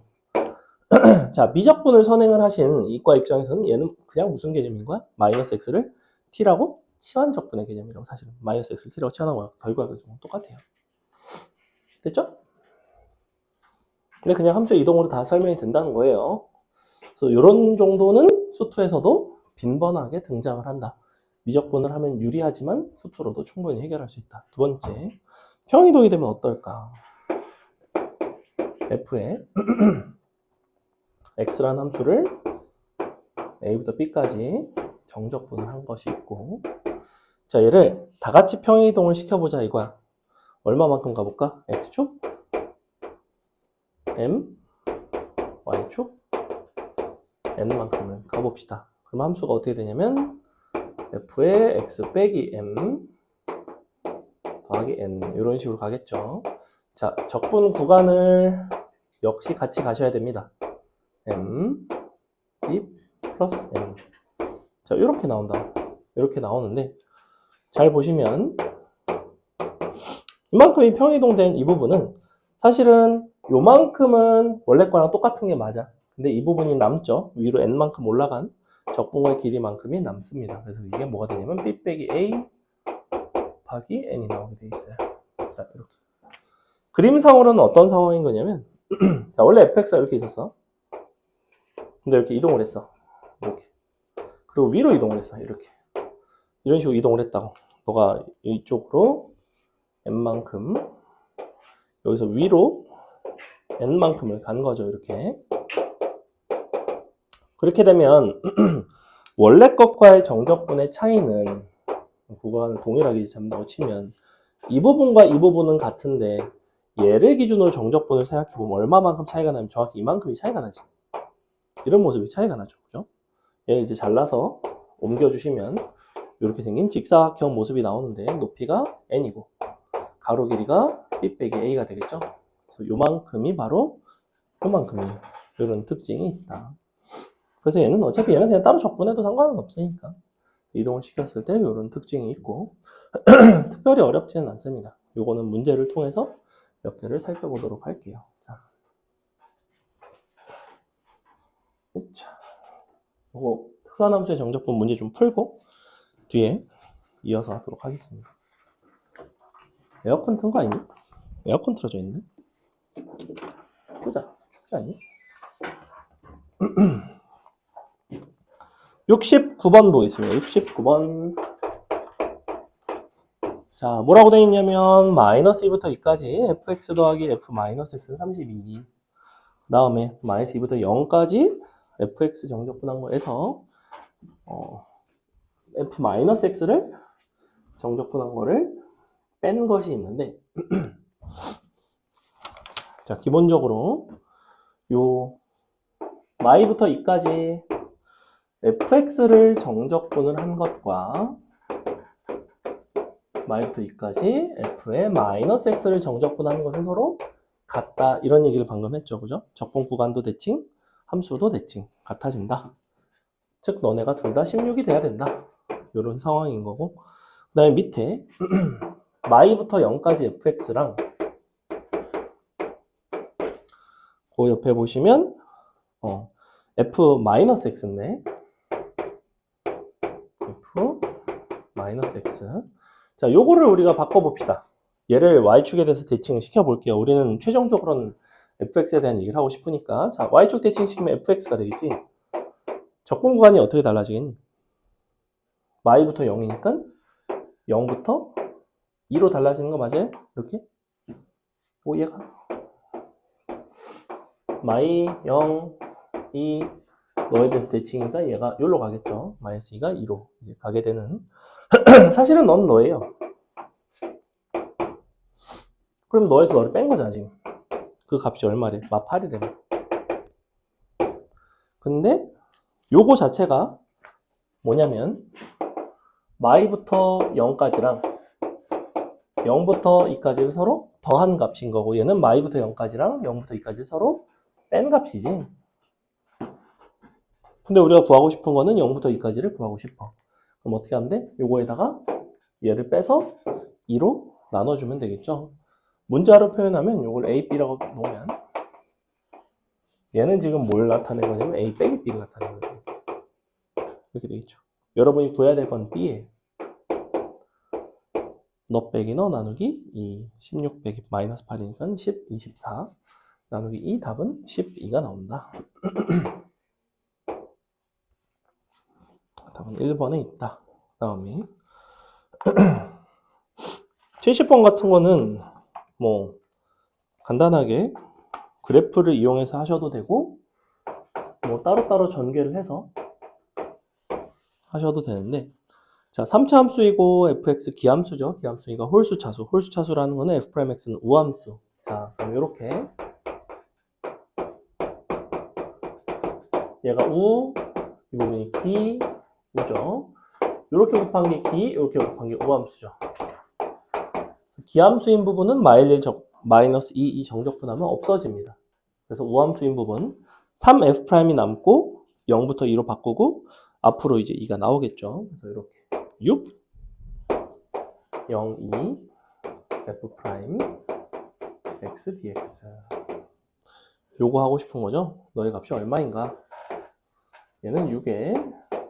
자, 미적분을 선행을 하신 이과 입장에서는 얘는 그냥 무슨 개념인 거야? 마이너스 x를 t라고 치환적분의 개념이라고. 사실은 마이너스 x를 t라고 치환한 거야. 결과가 똑같아요. 됐죠? 근데 그냥 함수 이동으로 다 설명이 된다는 거예요. 그래서 이런 정도는 수투에서도 빈번하게 등장을 한다. 미적분을 하면 유리하지만 수투로도 충분히 해결할 수 있다. 두 번째, 평이동이 되면 어떨까? f에 x라는 함수를 a부터 b까지 정적분을 한 것이 있고, 자, 얘를 다 같이 평이동을 시켜보자 이거야. 얼마만큼 가볼까? x축, m, y축, n만큼을 가봅시다. 그럼 함수가 어떻게 되냐면 f의 x 빼기 m 더하기 n 이런 식으로 가겠죠. 자, 적분 구간을 역시 같이 가셔야 됩니다. m, b 플러스 n. 자, 이렇게 나온다. 이렇게 나오는데 잘 보시면 이만큼이 평이동된 이 부분은 사실은 요만큼은 원래 거랑 똑같은 게 맞아. 근데 이 부분이 남죠. 위로 n만큼 올라간 적분의 길이만큼이 남습니다. 그래서 이게 뭐가 되냐면 b 빼기 a 곱하기 n이 나오게 돼 있어요. 자, 이렇게. 그림상으로는 어떤 상황인 거냐면 자, 원래 fx가 이렇게 있었어. 근데 이렇게 이동을 했어. 이렇게. 그리고 위로 이동을 했어. 이렇게. 이런 식으로 이동을 했다고. 너가 이쪽으로 n만큼 여기서 위로 n만큼을 간 거죠. 이렇게. 그렇게 되면 원래 것과의 정적분의 차이는 구간을 동일하게 잡는다고 치면 이 부분과 이 부분은 같은데 얘를 기준으로 정적분을 생각해보면 얼마만큼 차이가 나면 정확히 이만큼이 차이가 나지. 이런 모습이 차이가 나죠. 그죠? 얘를 이제 잘라서 옮겨주시면 이렇게 생긴 직사각형 모습이 나오는데 높이가 n이고 가로 길이가 b 빼기 a가 되겠죠. 그래서 요만큼이 바로 요만큼이에요. 이런 특징이 있다. 그래서 얘는 어차피 얘는 그냥 따로 적분해도 상관은 없으니까 이동을 시켰을 때 이런 특징이 있고 특별히 어렵지는 않습니다. 요거는 문제를 통해서 몇 개를 살펴보도록 할게요. 자, 요거 특수한 함수의 정적분 문제 좀 풀고 뒤에 이어서 하도록 하겠습니다. 에어컨 튼 거 아니니? 에어컨 틀어져 있네? 보자. 춥지 않니? 69번 보겠습니다. 69번. 자, 뭐라고 되어 있냐면 마이너스 2부터 2까지 fx 더하기 f 마이너스 x는 32. 그 다음에 마이너스 2부터 0까지 fx 정적분한 거에서 f 마이너스 x를 정적분한 거를 뺀 것이 있는데 자, 기본적으로 요 마이부터 2까지 fx를 정적분을 한 것과 y부터 2까지 f의 마이너스 x를 정적분하는 것은 서로 같다. 이런 얘기를 방금 했죠. 그죠? 적분 구간도 대칭, 함수도 대칭. 같아진다. 즉 너네가 둘 다 16이 돼야 된다. 이런 상황인 거고. 그 다음에 밑에 y부터 0까지 fx랑 그 옆에 보시면 f-x인데 f-x. 자, 요거를 우리가 바꿔봅시다. 얘를 y축에 대해서 대칭을 시켜볼게요. 우리는 최종적으로는 fx에 대한 얘기를 하고 싶으니까. 자, y축 대칭시키면 fx가 되겠지. 적분 구간이 어떻게 달라지겠니? y부터 0이니까 0부터 2로 달라지는 거 맞아요? 이렇게? 오, 얘가 마이 0, 2 너에 대해서 대칭이니까 얘가 여기로 가겠죠. 마이너스 2가 2로 이제 가게 되는 사실은 넌 너예요. 그럼 너에서 너를 뺀 거잖아 지금. 그 값이 얼마래? 마 8이래. 근데 요거 자체가 뭐냐면 y부터 0까지랑 0부터 2까지를 서로 더한 값인 거고 얘는 y부터 0까지랑 0부터 2까지 서로 뺀 값이지. 근데 우리가 구하고 싶은 거는 0부터 2까지를 구하고 싶어. 그럼 어떻게 하면 돼? 요거에다가 얘를 빼서 2로 나눠주면 되겠죠. 문자로 표현하면 요걸 a, b라고 놓으면 얘는 지금 뭘 나타낸 거냐면 a 빼기 b를 나타낸 거예요. 이렇게 되겠죠. 여러분이 구해야 될 건 b예요. 너 빼기 너 나누기 2, 16 빼기 마이너스 8이니까 10, 24 나누기 2 답은 12가 나온다. 답은 1번에 있다. 다음에 70번 같은 거는 뭐 간단하게 그래프를 이용해서 하셔도 되고 뭐 따로따로 전개를 해서 하셔도 되는데 자, 3차 함수이고 fx 기함수죠. 기함수니까 홀수 차수. 홀수 차수라는 거는 f'x는 우함수. 자, 그럼 이렇게 얘가 우, 이 부분이 기, 우죠. 이렇게 곱한 게 기, 이렇게 곱한 게 우함수죠. 기함수인 부분은 마이너스 2 정적분하면 없어집니다. 그래서 우함수인 부분 3f'이 남고 0부터 2로 바꾸고 앞으로 이제 2가 나오겠죠. 그래서 이렇게 6, 0, 2, f' x dx 요거 하고 싶은 거죠. 너의 값이 얼마인가? 얘는 6에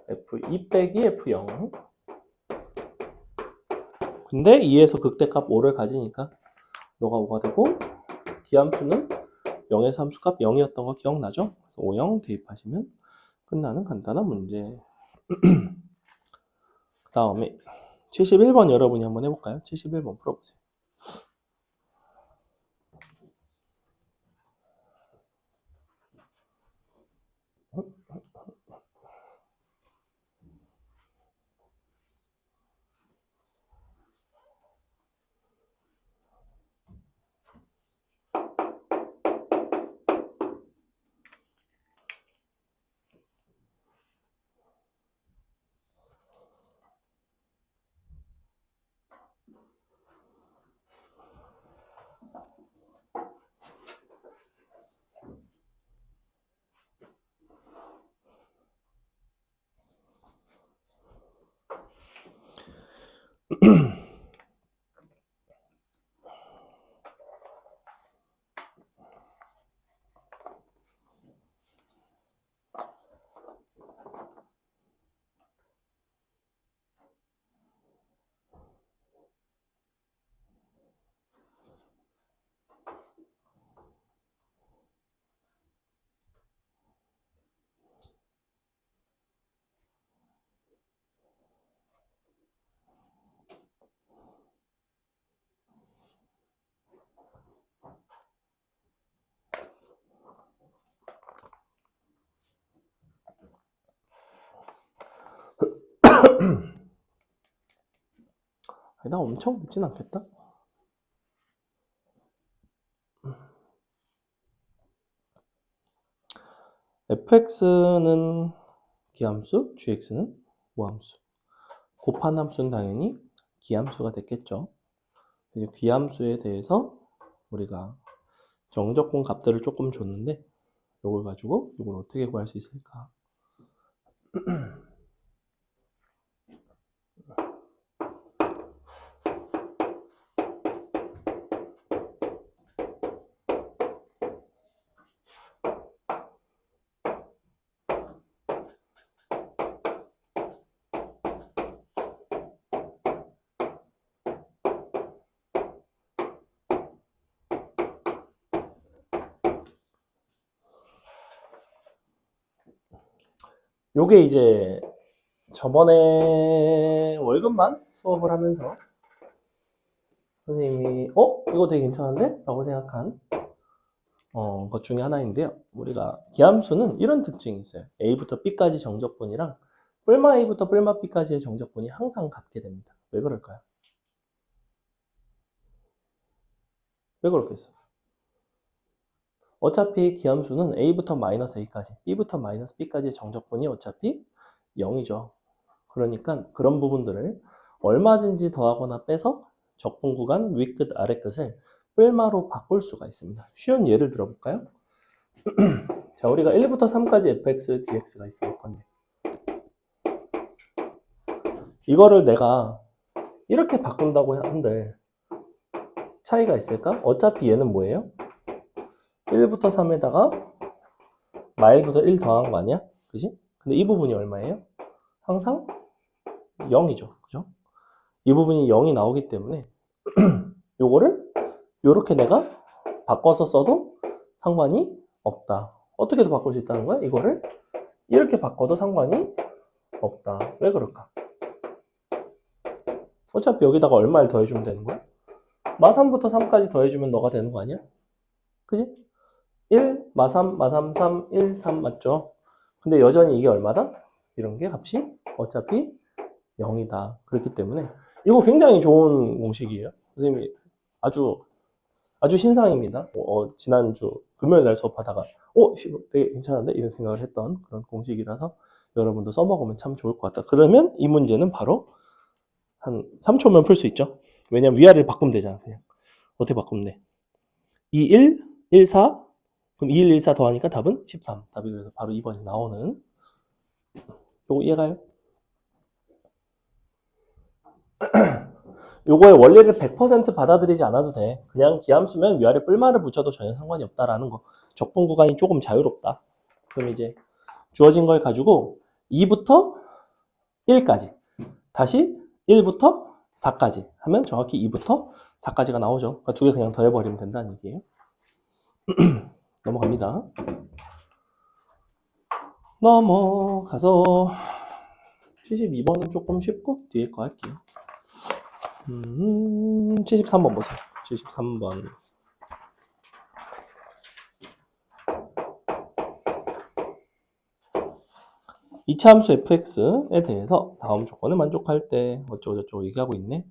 f2 빼기 f0 근데 2에서 극대값 5를 가지니까 너가 5가 되고 기함수는 0에서 함수값 0이었던 거 기억나죠? 그래서 5, 0 대입하시면 끝나는 간단한 문제. 그 다음에 71번 여러분이 한번 해볼까요? 71번 풀어보세요. 나 엄청 늦진 않겠다. fx는 기함수, gx는 우함수. 곱한 함수는 당연히 기함수가 됐겠죠. 이제 기함수에 대해서 우리가 정적분 값들을 조금 줬는데 이걸 가지고 이걸 어떻게 구할 수 있을까? 요게 이제 저번에 월급만 수업을 하면서 선생님이 이거 되게 괜찮은데? 라고 생각한 것 중에 하나인데요. 우리가 기함수는 이런 특징이 있어요. A부터 B까지 정적분이랑 뿔마 A부터 뿔마 B까지의 정적분이 항상 같게 됩니다. 왜 그럴까요? 왜 그렇겠어요? 어차피 기함수는 A부터 마이너스 A까지, B부터 마이너스 B까지의 정적분이 어차피 0이죠. 그러니까 그런 부분들을 얼마든지 더하거나 빼서 적분 구간 윗끝 아래끝을 뿔마로 바꿀 수가 있습니다. 쉬운 예를 들어볼까요? 자, 우리가 1부터 3까지 fx, dx가 있을 건데 이거를 내가 이렇게 바꾼다고 한들 차이가 있을까? 어차피 얘는 뭐예요? 1부터 3에다가 마일부터 1 더한 거 아니야? 그지? 근데 이 부분이 얼마예요? 항상 0이죠. 그죠? 이 부분이 0이 나오기 때문에 요거를 요렇게 내가 바꿔서 써도 상관이 없다. 어떻게도 바꿀 수 있다는 거야? 이거를 이렇게 바꿔도 상관이 없다. 왜 그럴까? 어차피 여기다가 얼마를 더해주면 되는 거야? 마3부터 3까지 더해주면 너가 되는 거 아니야? 그지? 1, 마3, 마3, 3, 1, 3 맞죠? 근데 여전히 이게 얼마다? 이런 게 값이 어차피 0이다. 그렇기 때문에 이거 굉장히 좋은 공식이에요. 선생님이 아주 신상입니다. 지난주 금요일 날 수업하다가 되게 괜찮은데? 이런 생각을 했던 그런 공식이라서 여러분도 써먹으면 참 좋을 것 같다. 그러면 이 문제는 바로 한 3초면 풀 수 있죠. 왜냐면 위아래를 바꾸면 되잖아. 그냥 어떻게 바꾸면 돼? 2, 1, 1, 4 그럼 2, 1, 1, 4 더하니까 답은 13. 답이 그래서 바로 2번이 나오는. 요거 이해가요? 요거의 원리를 100% 받아들이지 않아도 돼. 그냥 기함수면 위아래 뿔마를 붙여도 전혀 상관이 없다라는 거. 적분 구간이 조금 자유롭다. 그럼 이제 주어진 걸 가지고 2부터 1까지 다시 1부터 4까지 하면 정확히 2부터 4까지가 나오죠. 그러니까 두 개 그냥 더해버리면 된다는 얘기예요. 넘어갑니다. 넘어가서 72번은 조금 쉽고 뒤에 거 할게요. 73번 보세요. 73번. 이차함수 fx에 대해서 다음 조건을 만족할 때 어쩌고저쩌고 얘기하고 있네.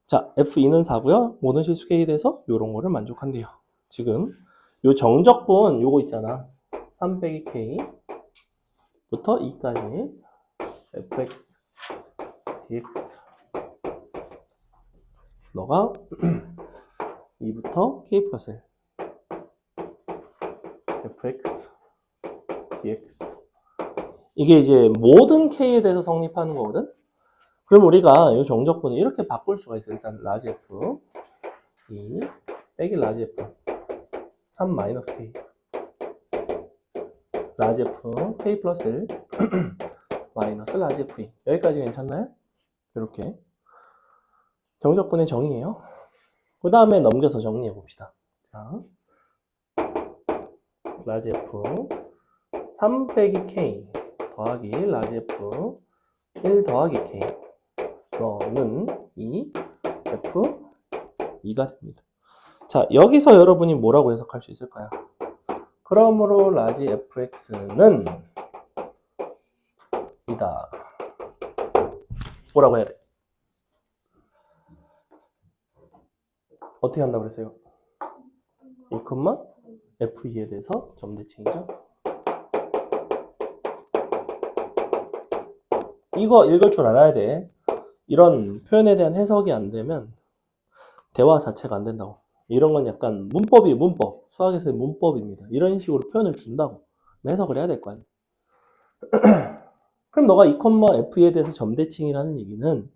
자, f2는 4고요. 모든 실수 k에 대해서 이런 거를 만족한대요. 지금 요 정적분 요거 있잖아. 3 빼기 k부터 2까지 fx dx 너가 2부터 k 플러스 1 fx dx 이게 이제 모든 k에 대해서 성립하는 거거든. 그럼 우리가 이 정적분을 이렇게 바꿀 수가 있어요. 일단 라지 f 2 빼기 라지 f 3 마이너스 k 라지 f k 플러스 1 마이너스 라지 f2 여기까지 괜찮나요? 이렇게 정적분의 정의예요. 그 다음에 넘겨서 정리해 봅시다. 자, 라지 f 3 빼기 k 더하기 라지 f 1 더하기 k 너는 2 f2가 됩니다. 자, 여기서 여러분이 뭐라고 해석할 수 있을까요? 그러므로 라지 fx는 이다. 뭐라고 해야 돼? 어떻게 한다고 그랬어요? 1, f2에 대해서 점대칭이죠. 이거 읽을 줄 알아야 돼. 이런 표현에 대한 해석이 안 되면 대화 자체가 안 된다고. 이런 건 약간 문법이에요, 문법. 수학에서의 문법입니다. 이런 식으로 표현을 준다고. 해석을 해야 될 거 아니야. 그럼 너가 2,F에 대해서 점대칭이라는 얘기는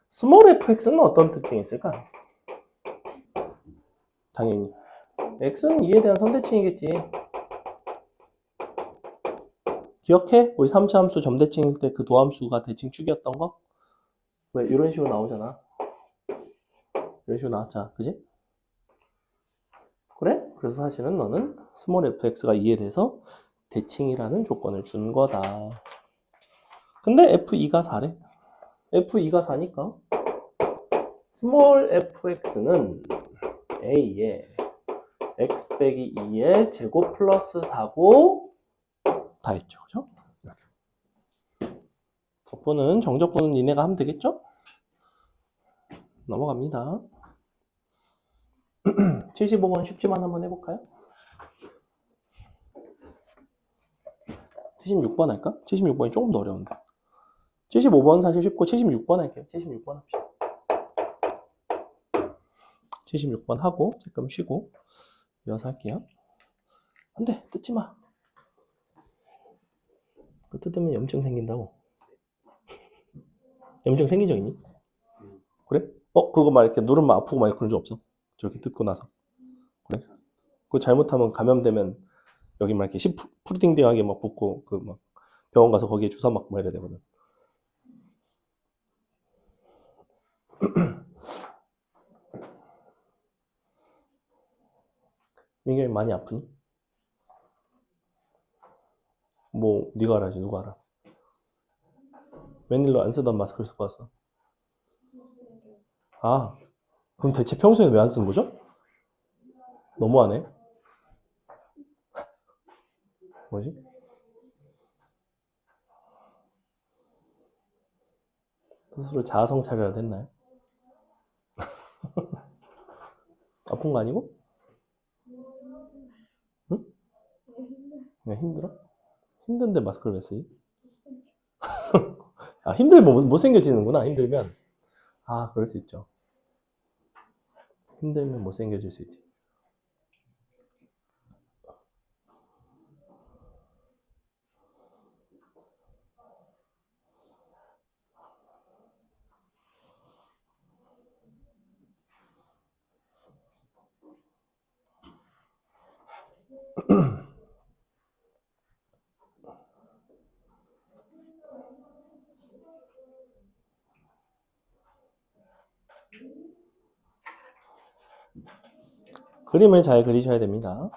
스몰 fx는 어떤 특징이 있을까? 당연히 x는 2에 대한 선대칭이겠지. 기억해? 우리 3차 함수 점대칭일 때 그 도함수가 대칭 축이었던 거? 왜 이런 식으로 나오잖아. 이런 식으로 나왔잖아. 그지? 그래? 그래서 사실은 너는 스몰 fx가 2에 대해서 대칭이라는 조건을 준 거다. 근데 f2가 4래. f2가 4니까 스몰 fx는 a에 x 빼기 2의 제곱 플러스 4고 다 했죠. 그죠? 적분은 정적분은 니네가 하면 되겠죠? 넘어갑니다. 75번 쉽지만 한번 해볼까요? 76번 할까? 76번이 조금 더 어려운데. 75번 사실 쉽고 76번 할게요. 76번 합시다. 76번 하고 잠깐 쉬고 이어서 할게요. 안돼, 뜯지 마. 그거 뜯으면 염증 생긴다고. 염증 생긴 적 있니? 그래? 그거 막 이렇게 누르면 아프고 막 그런 적 없어? 저렇게 뜯고 나서. 그래? 그거 잘못하면 감염되면 여기 막 이렇게 푸르딩딩하게 막 붓고 그 막 병원 가서 거기에 주사 맞고 막 이래야 되거든. 민경이 많이 아프니? 뭐 네가 알아야지. 누가 알아? 웬일로 안 쓰던 마스크를 쓰고 왔어? 아, 그럼 대체 평소에 왜 안 쓰는 거죠? 너무하네. 뭐지? 스스로 자아 성찰이라도 했나요? 아픈 거 아니고? 응? 그냥 힘들어? 힘든데 마스크를 왜 쓰지? 아, 힘들면 못생겨지는구나. 힘들면. 아, 그럴 수 있죠. 힘들면 못생겨질 수 있지. 그림을 잘 그리셔야 됩니다.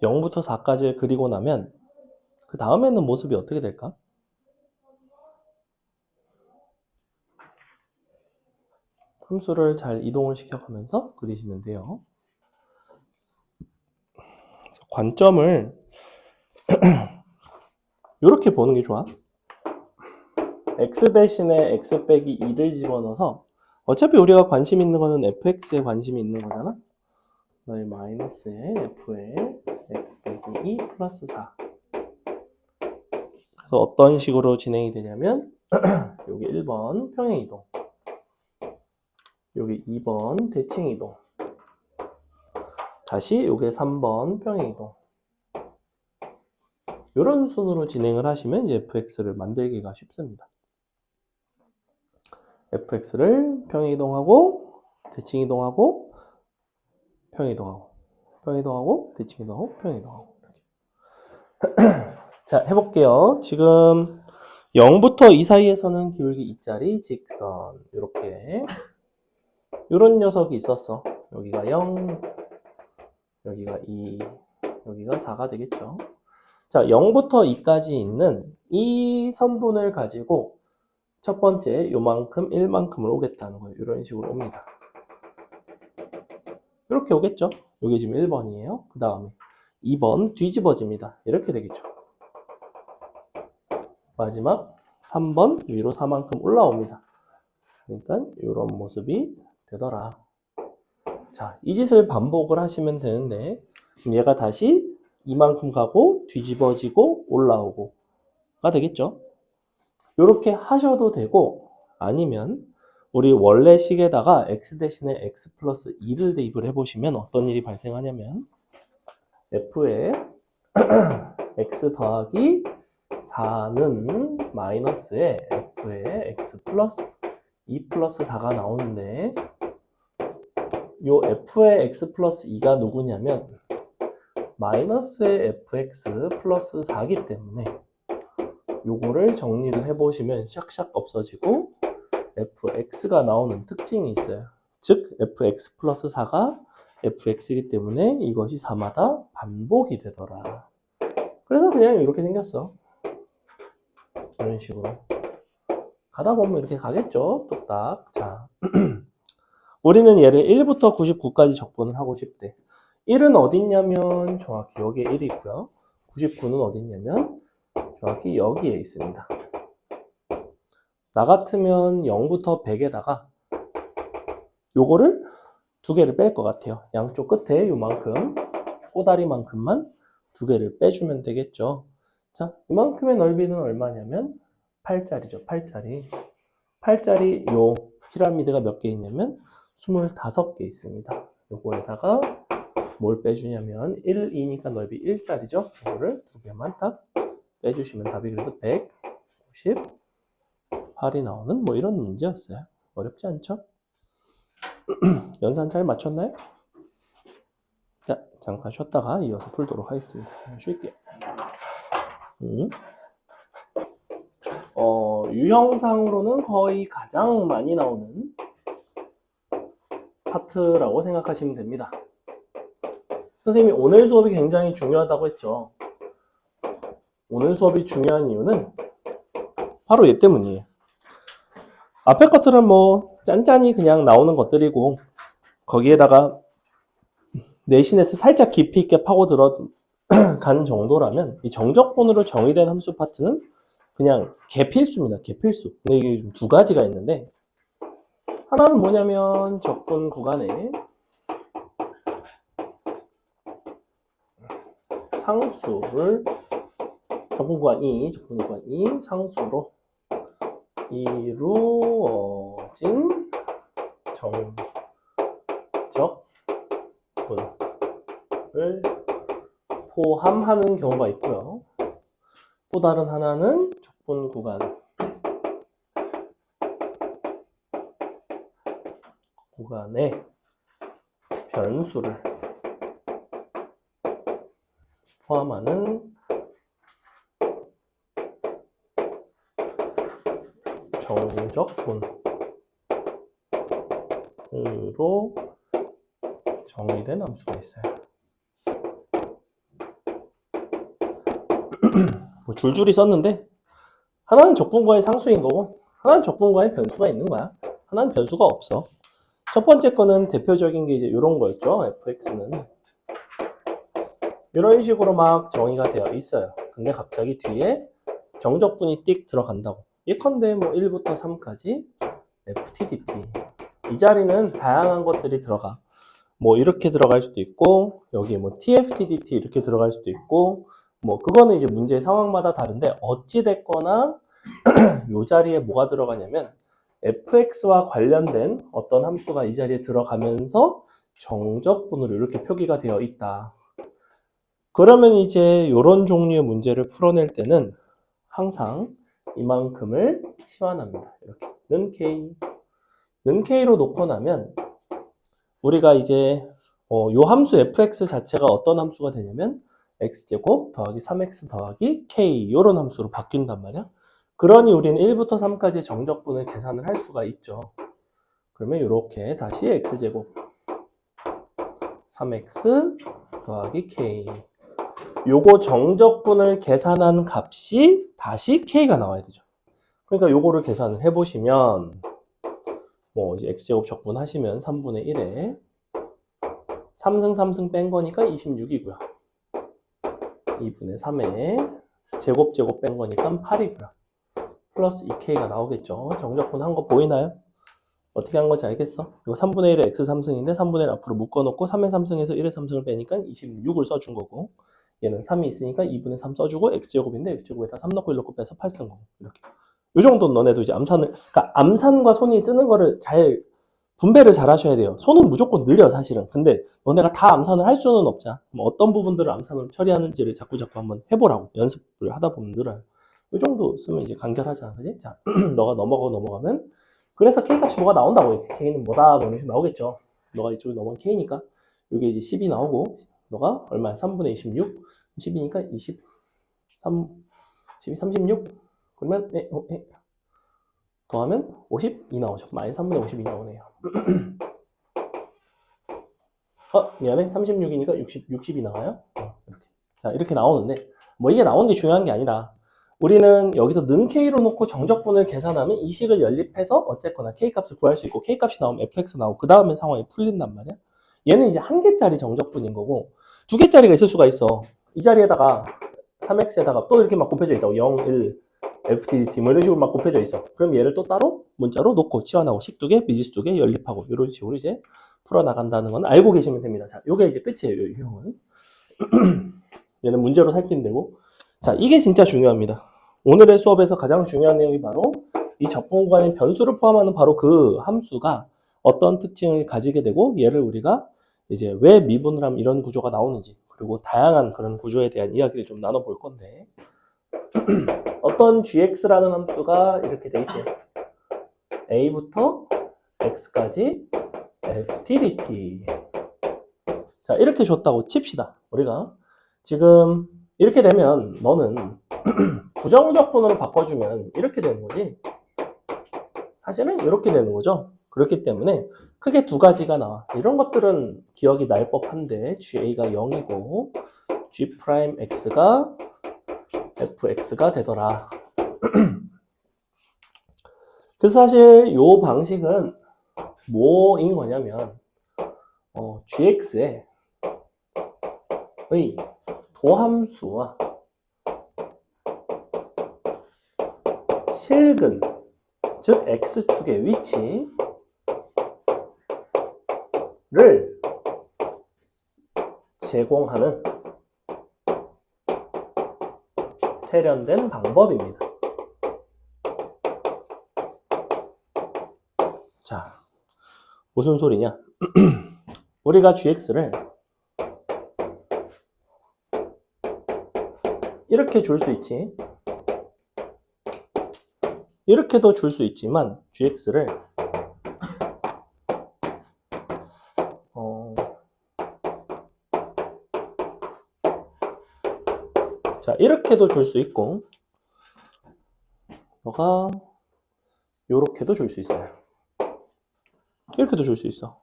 (0부터 4까지를) 그리고 나면 그 다음에는 모습이 어떻게 될까? 함수를 잘 이동을 시켜가면서 그리시면 돼요. 관점을 이렇게 보는 게 좋아. x 대신에 x 빼기 2를 집어넣어서 어차피 우리가 관심 있는 거는 fx에 관심이 있는 거잖아. 너의 마이너스에 f에 x 빼기 2 플러스 4. 그래서 어떤 식으로 진행이 되냐면 여기 1번 평행이동, 여기 2번 대칭이동, 다시 여기 3번 평행이동. 이런 순으로 진행을 하시면 이제 fx를 만들기가 쉽습니다. fx를 평행이동하고 대칭이동하고 평행이동하고 평행이동하고 대칭이동하고 평행이동하고. 자, 해볼게요. 지금 0부터 2 사이에서는 기울기 2짜리 직선, 이렇게 이런 녀석이 있었어. 여기가 0, 여기가 2, 여기가 4가 되겠죠. 자, 0부터 2까지 있는 이 선분을 가지고 첫 번째 요만큼 1만큼을 오겠다는 거예요. 이런 식으로 옵니다. 이렇게 오겠죠. 여기 지금 1번이에요. 그 다음에 2번 뒤집어집니다. 이렇게 되겠죠. 마지막 3번 위로 4만큼 올라옵니다. 그러니까 이런 모습이 되더라. 자, 이 짓을 반복을 하시면 되는데 얘가 다시 이만큼 가고 뒤집어지고 올라오고 되겠죠. 이렇게 하셔도 되고, 아니면 우리 원래 식에다가 x 대신에 x 플러스 2를 대입을 해보시면 어떤 일이 발생하냐면 f의 x 더하기 4는 마이너스에 f의 x 플러스 2 플러스 4가 나오는데, 요 f의 x 플러스 2가 누구냐면 마이너스의 fx 플러스 4기 때문에 요거를 정리를 해보시면 샥샥 없어지고 fx가 나오는 특징이 있어요. 즉 fx 플러스 4가 fx이기 때문에 이것이 4마다 반복이 되더라. 그래서 그냥 이렇게 생겼어. 이런 식으로 가다 보면 이렇게 가겠죠. 뚝딱. 자, 우리는 얘를 1부터 99까지 적분을 하고 싶대. 1은 어딨냐면 정확히 여기에 1이 있고요. 99는 어딨냐면 정확히 여기에 있습니다. 나 같으면 0부터 100에다가 요거를 두 개를 뺄 것 같아요. 양쪽 끝에 요만큼 꼬다리만큼만 두 개를 빼주면 되겠죠. 자, 이만큼의 넓이는 얼마냐면 8짜리죠. 8짜리. 8짜리 요 피라미드가 몇 개 있냐면 25개 있습니다. 요거에다가 뭘 빼주냐면 1, 2니까 넓이 1짜리죠. 이거를 두 개만 딱 빼주시면 답이 그래서 198이 나오는 뭐 이런 문제였어요. 어렵지 않죠? 연산 잘 맞췄나요? 자, 잠깐 쉬었다가 이어서 풀도록 하겠습니다. 쉴게요. 유형상으로는 거의 가장 많이 나오는 파트라고 생각하시면 됩니다. 선생님이 오늘 수업이 굉장히 중요하다고 했죠. 오늘 수업이 중요한 이유는 바로 얘 때문이에요. 앞에 것들은 뭐 짠짠이 그냥 나오는 것들이고 거기에다가 내신에서 살짝 깊이 있게 파고 들어간 정도라면 이 정적분으로 정의된 함수 파트는 그냥 개필수입니다. 개필수. 근데 이게 두 가지가 있는데 하나는 뭐냐면 적분 구간에 상수를 적분 구간 2 상수로 이루어진 정적분을 포함하는 경우가 있고요. 또 다른 하나는 적분 구간의 변수를 포함하는 정적분으로 정의된 함수가 있어요. 뭐 줄줄이 썼는데 하나는 적분과의 상수인 거고 하나는 적분과의 변수가 있는 거야. 하나는 변수가 없어. 첫 번째 거는 대표적인 게 이제 이런 거였죠. fx는 이런 식으로 막 정의가 되어 있어요. 근데 갑자기 뒤에 정적분이 띡 들어간다고. 예컨대 뭐 1부터 3까지 ftdt 이 자리는 다양한 것들이 들어가. 뭐 이렇게 들어갈 수도 있고 여기 뭐 tftdt 이렇게 들어갈 수도 있고 뭐 그거는 이제 문제의 상황마다 다른데 어찌 됐거나 이 자리에 뭐가 들어가냐면 fx와 관련된 어떤 함수가 이 자리에 들어가면서 정적분으로 이렇게 표기가 되어 있다. 그러면 이제 이런 종류의 문제를 풀어낼 때는 항상 이만큼을 치환합니다. 이렇게 는 k로 놓고 나면 우리가 이제 요 함수 fx 자체가 어떤 함수가 되냐면 x제곱 더하기 3x 더하기 k 이런 함수로 바뀐단 말이야. 그러니 우리는 1부터 3까지의 정적분을 계산을 할 수가 있죠. 그러면 이렇게 다시 x제곱 3x 더하기 k 요거 정적분을 계산한 값이 다시 k가 나와야 되죠. 그러니까 요거를 계산을 해보시면 뭐 이제 x제곱 적분하시면 3분의 1에 3승 3승 뺀 거니까 26이고요. 2분의 3에 제곱 뺀 거니까 8이고요. 플러스 2k가 나오겠죠. 정적분 한 거 보이나요? 어떻게 한 건지 알겠어? 이거 3분의 1에 x 3승인데 3분의 1 앞으로 묶어놓고 3의 3승에서 1의 3승을 빼니까 26을 써준 거고 얘는 3이 있으니까 2분의 3 써주고 x제곱인데 x제곱에다 3 넣고 1 넣고 빼서 8승 거고 이렇게. 요 정도는 너네도 이제 암산을, 그러니까 암산과 손이 쓰는 거를 잘 분배를 잘 하셔야 돼요. 손은 무조건 느려 사실은. 근데 너네가 다 암산을 할 수는 없잖아. 어떤 부분들을 암산을 처리하는지를 자꾸 한번 해보라고. 연습을 하다 보면 늘어요. 이 정도 쓰면 이제 간결하잖아, 그지? 자, 너가 넘어가면 그래서 K값이 뭐가 나온다고. K는 뭐다 뭐 이런 식으로 나오겠죠. 너가 이쪽에 넘어간 K니까 이게 이제 10이 나오고 너가 얼마야? 3분의 26 10이니까 23 12 36 그러면 더하면 52 나오죠. 마이너스 3분의 52 나오네요. 미안해. 36이니까 60이 나와요. 이렇게. 자, 이렇게 나오는데, 뭐 이게 나오는 게 중요한 게 아니라, 우리는 여기서 는 K로 놓고 정적분을 계산하면 이 식을 연립해서 어쨌거나 K값을 구할 수 있고, K값이 나오면 fx 나오고, 그 다음에 상황이 풀린단 말이야. 얘는 이제 한 개짜리 정적분인 거고, 두 개짜리가 있을 수가 있어. 이 자리에다가 3x에다가 또 이렇게 막 곱해져 있다고. 0, 1, FTDT 뭐 이런 식으로 막 곱해져 있어. 그럼 얘를 또 따로 문자로 놓고 치환하고 식 두 개, 미지수 두 개 연립하고 이런 식으로 이제 풀어나간다는 건 알고 계시면 됩니다. 자, 요게 이제 끝이에요, 이 유형은. 얘는 문제로 살피면 되고. 자, 이게 진짜 중요합니다. 오늘의 수업에서 가장 중요한 내용이 바로 이 접근 구간의 변수를 포함하는 바로 그 함수가 어떤 특징을 가지게 되고 얘를 우리가 이제 왜 미분을 하면 이런 구조가 나오는지 그리고 다양한 그런 구조에 대한 이야기를 좀 나눠볼 건데 어떤 gx라는 함수가 이렇게 돼 있대요. a부터 x까지 ftdt. 자, 이렇게 줬다고 칩시다. 우리가 지금 이렇게 되면 너는 부정적분으로 바꿔주면 이렇게 되는 거지. 사실은 이렇게 되는 거죠. 그렇기 때문에 크게 두 가지가 나와. 이런 것들은 기억이 날 법한데 ga가 0이고 g'x가 fx가 되더라. 그래서 사실 이 방식은 뭐인 거냐면 gx의 도함수와 실근, 즉 x축의 위치를 제공하는 세련된 방법입니다. 자, 무슨 소리냐? 우리가 gx를 이렇게 줄 수 있지. 이렇게도 줄 수 있지만 gx를 자, 이렇게도 줄 수 있고 너가 요렇게도 줄 수 있어요. 이렇게도 줄 수 있어.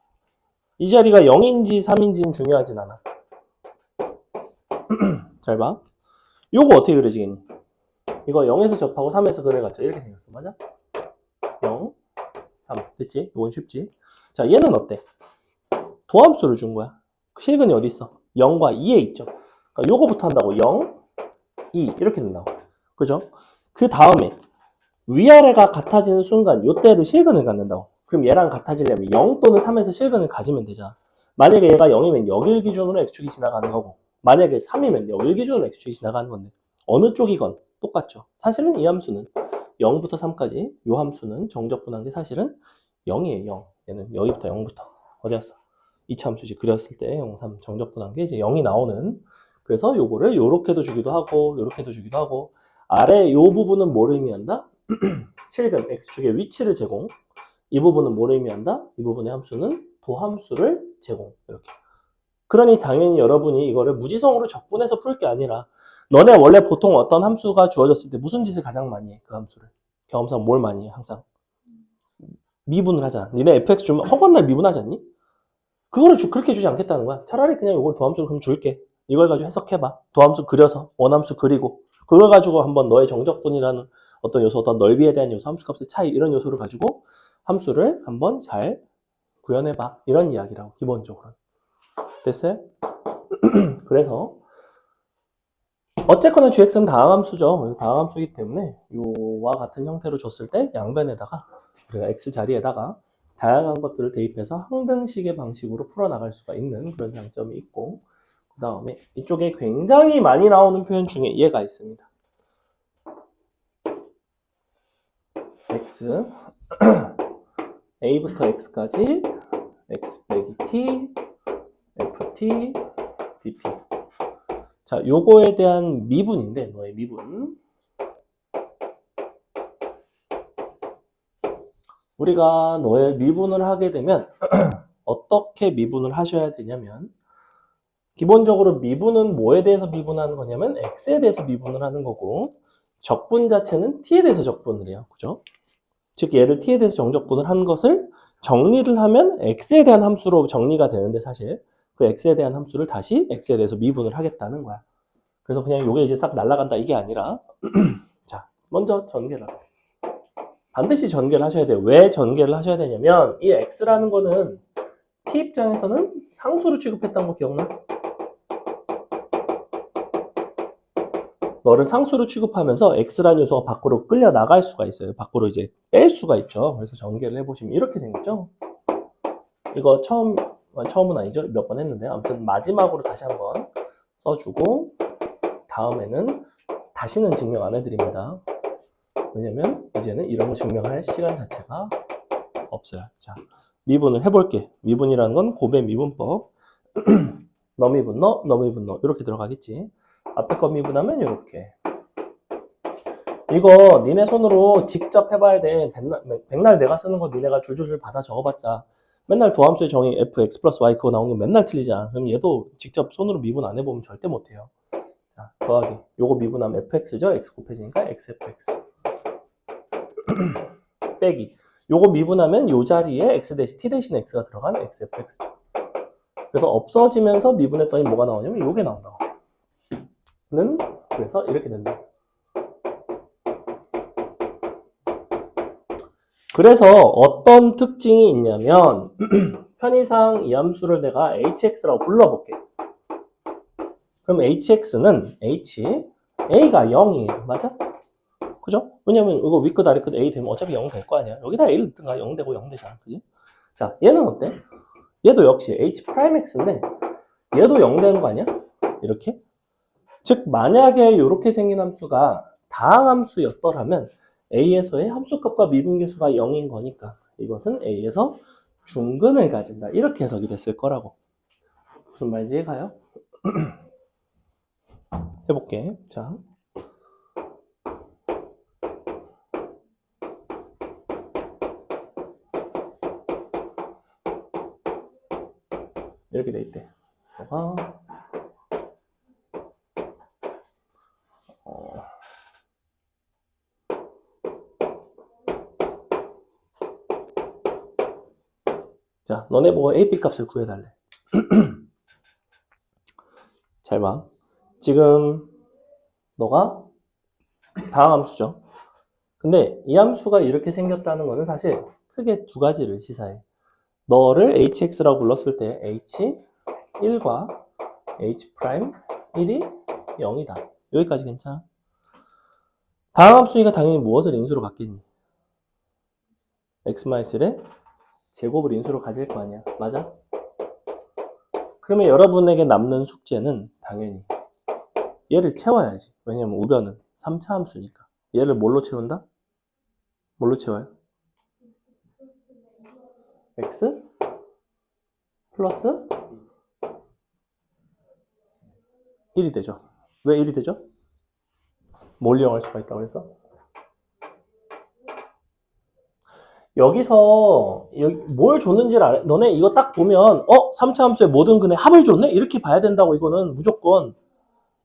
이 자리가 0인지 3인지는 중요하진 않아. 잘 봐. 요거 어떻게 그려지겠니? 이거 0에서 접하고 3에서 그려갔죠. 이렇게 생겼어. 맞아? 0, 3. 됐지? 이건 쉽지? 자, 얘는 어때? 도함수를 준 거야. 실근이 어디 있어? 0과 2에 있죠. 그러니까 요거부터 한다고. 0, 2 이렇게 된다고. 그죠? 그 다음에 위아래가 같아지는 순간 요때를 실근을 갖는다고. 그럼 얘랑 같아지려면 0 또는 3에서 실근을 가지면 되잖아. 만약에 얘가 0이면 여길 기준으로 x축이 지나가는 거고 만약에 3이면 여길 기준으로 x축이 지나가는 건데 어느 쪽이건 똑같죠. 사실은 이 함수는 0부터 3까지 이 함수는 정적분한 게 사실은 0이에요. 0. 얘는 여기부터 0부터 어디 갔어? 2차 함수지. 그렸을 때 0, 3 정적분한 게 이제 0이 나오는. 그래서 요거를 요렇게도 주기도 하고 요렇게도 주기도 하고 아래 요 부분은 뭘 의미한다? 실근 x축의 위치를 제공. 이 부분은 뭘 의미한다? 이 부분의 함수는 도함수를 제공. 이렇게. 그러니 당연히 여러분이 이거를 무지성으로 적분해서 풀 게 아니라 너네 원래 보통 어떤 함수가 주어졌을 때 무슨 짓을 가장 많이 해? 그 함수를. 경험상 뭘 많이 해? 항상. 미분을 하잖아. 니네 fx 주면 허건 날 미분하지 않니? 그거를 그렇게 주지 않겠다는 거야. 차라리 그냥 이걸 도함수로 그럼 줄게. 이걸 가지고 해석해봐. 도함수 그려서 원함수 그리고 그걸 가지고 한번 너의 정적분이라는 어떤 요소, 어떤 넓이에 대한 요소, 함수값의 차이 이런 요소를 가지고 함수를 한번 잘 구현해봐. 이런 이야기라고 기본적으로. 됐어요? 그래서 어쨌거나 gx는 다항함수죠. 다항함수이기 때문에 요와 같은 형태로 줬을 때 양변에다가 우리가 x 자리에다가 다양한 것들을 대입해서 항등식의 방식으로 풀어나갈 수가 있는 그런 장점이 있고 그 다음에 이쪽에 굉장히 많이 나오는 표현 중에 얘가 있습니다. x a부터 x까지 x 빼기 t ft dt. 자, 요거에 대한 미분인데, 너의 미분. 우리가 너의 미분을 하게 되면 어떻게 미분을 하셔야 되냐면, 기본적으로 미분은 뭐에 대해서 미분하는 거냐면 x에 대해서 미분을 하는 거고, 적분 자체는 t에 대해서 적분을 해요. 그죠? 즉 얘를 t에 대해서 정적분을 한 것을 정리를 하면 x에 대한 함수로 정리가 되는데, 사실 그 x에 대한 함수를 다시 x에 대해서 미분을 하겠다는 거야. 그래서 그냥 요게 이제 싹 날아간다 이게 아니라 자, 먼저 전개를 하고 반드시 전개를 하셔야 돼요. 왜 전개를 하셔야 되냐면 이 x라는 거는 t 입장에서는 상수로 취급했던 거 기억나? 너를 상수로 취급하면서 x라는 요소가 밖으로 끌려 나갈 수가 있어요. 밖으로 이제 뺄 수가 있죠. 그래서 전개를 해보시면 이렇게 생겼죠. 이거 처음은 아니죠. 몇 번 했는데 아무튼 마지막으로 다시 한번 써주고 다음에는 다시는 증명 안 해드립니다. 왜냐면 이제는 이런 거 증명할 시간 자체가 없어요. 자, 미분을 해볼게. 미분이라는 건 곱의 미분법. 너 미분 너, 너 미분 너 이렇게 들어가겠지. 앞에 거 미분하면 이렇게. 이거 니네 손으로 직접 해봐야 돼. 백날 내가 쓰는 거 니네가 줄줄줄 받아 적어봤자 맨날 도함수의 정의 fx 플러스 y 그거 나오는 거 맨날 틀리잖아. 그럼 얘도 직접 손으로 미분 안 해보면 절대 못해요. 자, 더하기. 요거 미분하면 fx죠. x 곱해지니까 xfx. 빼기. 요거 미분하면 요 자리에 x 대신 t 대신 x가 들어간 xfx죠. 그래서 없어지면서 미분했더니 뭐가 나오냐면 요게 나온다고. 그래서 이렇게 된다. 그래서 어떤 특징이 있냐면 편의상 이 함수를 내가 hx라고 불러볼게. 그럼 hx는 a가 0이에요. 맞아? 그죠? 왜냐면 이거 윗끝 아래끝 a 되면 어차피 0 될 거 아니야. 여기다 a를 넣든가 0 되고 0 되잖아. 그지? 자, 얘는 어때? 얘도 역시 h'x인데 얘도 0 되는 거 아니야? 이렇게? 즉 만약에 이렇게 생긴 함수가 다항함수였더라면 a에서의 함수값과 미분계수가 0인 거니까 이것은 a에서 중근을 가진다. 이렇게 해석이 됐을 거라고. 무슨 말인지 이해가요? 해볼게. 자, 이렇게 돼 있대. 자, 너네 보고 AP 값을 구해달래. 잘 봐. 지금 너가 다항함수죠. 근데 이 함수가 이렇게 생겼다는 것은 사실 크게 두 가지를 시사해. 너를 hx라고 불렀을 때 h1과 h'1이 0이다. 여기까지 괜찮아? 다항함수니까 당연히 무엇을 인수로 갖겠니? x-1의 제곱을 인수로 가질 거 아니야. 맞아? 그러면 여러분에게 남는 숙제는 당연히 얘를 채워야지. 왜냐면 우변은 3차 함수니까. 얘를 뭘로 채운다? 뭘로 채워요? x 플러스 1이 되죠. 왜 1이 되죠? 뭘 이용할 수가 있다고 해서? 여기서 뭘 줬는지를 알아. 너네 이거 딱 보면 3차 함수의 모든 근의 합을 줬네? 이렇게 봐야 된다고. 이거는 무조건.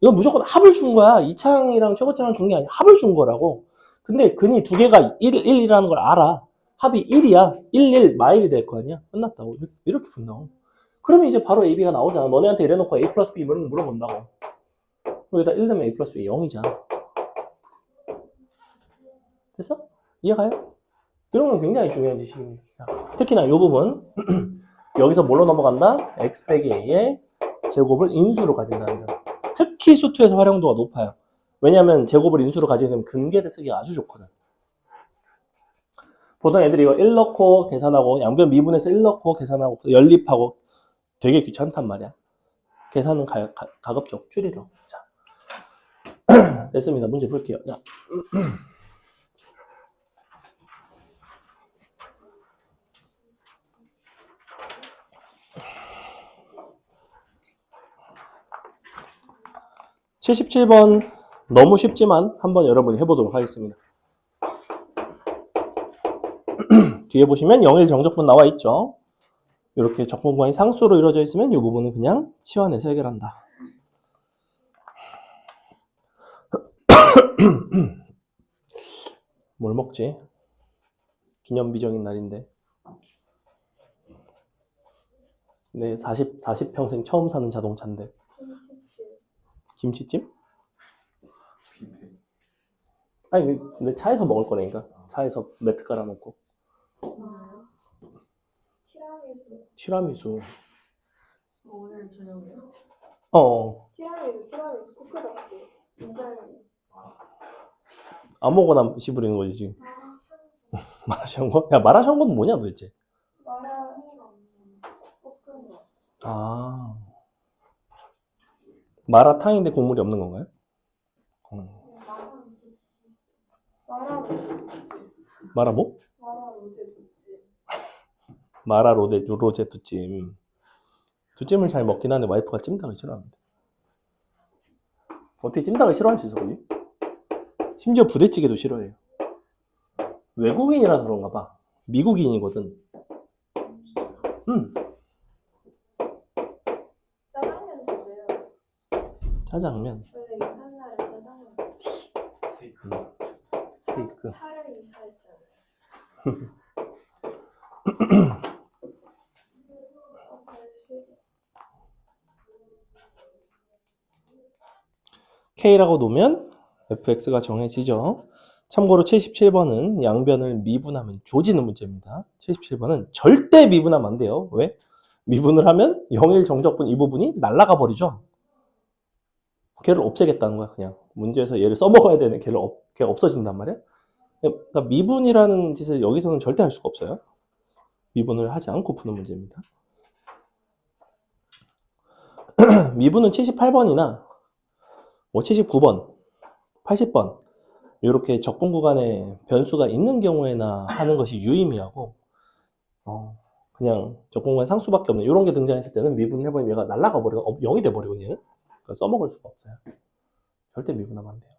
이건 무조건 합을 준 거야. 이차항이랑 최고차항을 준 게 아니야. 합을 준 거라고. 근데 근이 두 개가 1이라는 걸 알아. 합이 1이야. 1 마일이 될 거 아니야. 끝났다고. 이렇게 분다고. 그러면 이제 바로 AB가 나오잖아. 너네한테 이래놓고 A 플러스 B 물어본다고. 여기다 1 되면 A 플러스 B 0이잖아. 됐어? 이해가요? 이런 건 굉장히 중요한 지식입니다. 특히나 이 부분 여기서 뭘로 넘어간다? x 빼기 a의 제곱을 인수로 가진다는 점. 특히 수투에서 활용도가 높아요. 왜냐하면 제곱을 인수로 가지게 되면 근계를 쓰기 아주 좋거든. 보통 애들이 이거 1 넣고 계산하고 양변 미분해서 1 넣고 계산하고 연립하고 되게 귀찮단 말이야. 계산은 가급적 줄이러. 자, 됐습니다. 문제 볼게요. 자. 77번 너무 쉽지만 한번 여러분이 해보도록 하겠습니다. 뒤에 보시면 0일 정적분 나와 있죠. 이렇게 적분구간이 상수로 이루어져 있으면 이 부분은 그냥 치환해서 해결한다. 뭘 먹지? 기념비적인 날인데. 네, 40평생 처음 사는 자동차인데. 김치찜? 아니, 근데 차에서 먹을 거라니까. 차에서 매트 깔아놓고. 티라미수. 오늘 저녁에요? 티라미수 쿠크라고. 아무거나 씹으리는 거지, 지금. 마라샹궈? 야, 마라샹궈는 뭐냐, 도대체? 아. 마라탕인데 국물이 없는 건가요? 마라 뭐? 마라 로제 두찜. 두찜을 잘 먹긴 하는데 와이프가 찜닭을 싫어합니다. 어떻게 찜닭을 싫어할 수 있어, 거지? 심지어 부대찌개도 싫어해요. 외국인이라서 그런가 봐. 미국인이거든. 짜장면 좋아해요. 짜장면. 원래 옛날에 짜장면. 스테이크. 살이 살짝. K라고 놓으면 fx가 정해지죠. 참고로 77번은 양변을 미분하면 조지는 문제입니다. 77번은 절대 미분하면 안 돼요. 왜? 미분을 하면 0일 정적분 이 부분이 날아가 버리죠. 걔를 없애겠다는 거야, 그냥. 문제에서 얘를 써먹어야 되는 걔가 없어진단 말이야. 그러니까 미분이라는 짓을 여기서는 절대 할 수가 없어요. 미분을 하지 않고 푸는 문제입니다. 미분은 78번이나 79번, 80번 이렇게 적분 구간에 변수가 있는 경우에나 하는 것이 유의미하고 그냥 적분 구간 상수밖에 없는 이런 게 등장했을 때는 미분을 해버리면 얘가 날아가 버리고 0이 돼버리거든요. 그러니까 써먹을 수가 없어요. 절대 미분하면 안 돼요.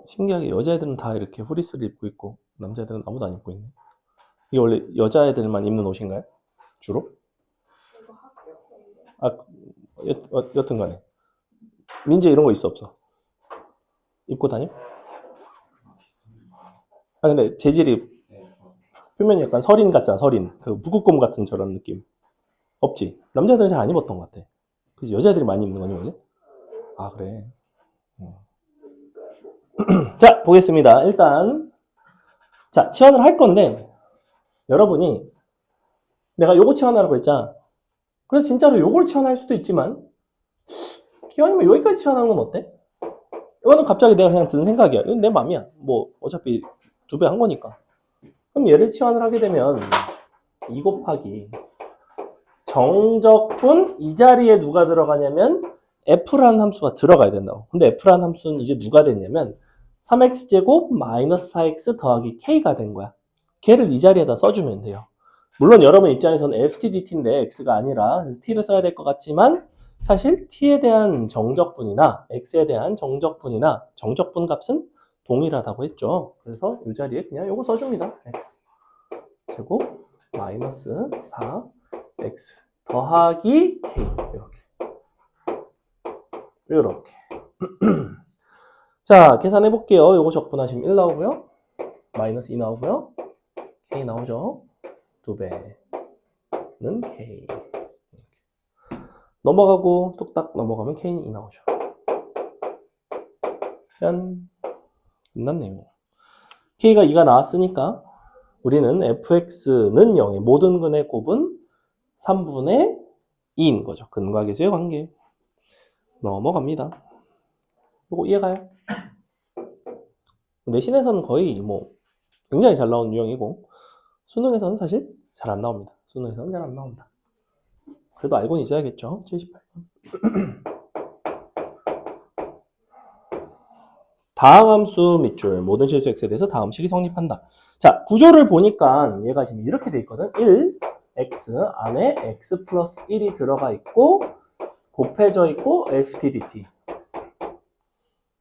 신기하게 여자애들은 다 이렇게 후리스를 입고 있고 남자애들은 아무도 안 입고 있네. 이게 원래 여자애들만 입는 옷인가요? 주로? 여튼 간에 민재 이런 거 있어 없어? 입고 다녀? 근데 재질이 표면이 약간 서린 같잖아. 서린 그 북극곰 같은 저런 느낌 없지? 남자애들은 잘 안 입었던 것 같아. 그치? 여자애들이 많이 입는 거니 원래? 아 그래. 자 보겠습니다. 일단 자 치환을 할 건데 여러분이 내가 요거 치환하라고 했잖아. 그래서 진짜로 요걸 치환할 수도 있지만 기왕이면 여기까지 치환하는 건 어때? 이거는 갑자기 내가 그냥 든 생각이야. 이건 내 맘이야. 뭐 어차피 2배 한 거니까. 그럼 얘를 치환을 하게 되면 2 곱하기 정적분 이 자리에 누가 들어가냐면 f라는 함수가 들어가야 된다고. 근데 f라는 함수는 이제 누가 됐냐면 3x제곱 마이너스 4x 더하기 k가 된 거야. 걔를 이 자리에다 써주면 돼요. 물론 여러분 입장에서는 ftdt인데 x가 아니라 t를 써야 될 것 같지만 사실 t에 대한 정적분이나 x에 대한 정적분이나 정적분 값은 동일하다고 했죠. 그래서 이 자리에 그냥 이거 써줍니다. x 제곱 마이너스 4x 더하기 k 이렇게 자 계산해 볼게요. 이거 적분하시면 1 나오고요. 마이너스 2 나오고요. k 나오죠. 2배는 k 넘어가고 뚝딱 넘어가면 k는 2 나오죠. 짠 끝났네요. k가 2가 나왔으니까 우리는 fx는 0의 모든 근의 곱은 3분의 2인 거죠. 근과 계수의 관계. 넘어갑니다. 이거 이해가요? 내신에서는 거의 뭐 굉장히 잘 나오는 유형이고 수능에서는 사실 잘 안 나옵니다. 수능에서는 잘 안 나옵니다. 그래도 알고는 있어야겠죠. 78번. 다항함수 밑줄 모든 실수 x에 대해서 다음식이 성립한다. 자, 구조를 보니까 얘가 지금 이렇게 돼 있거든. 1, x 안에 x 플러스 1이 들어가 있고 곱해져 있고 ftdt.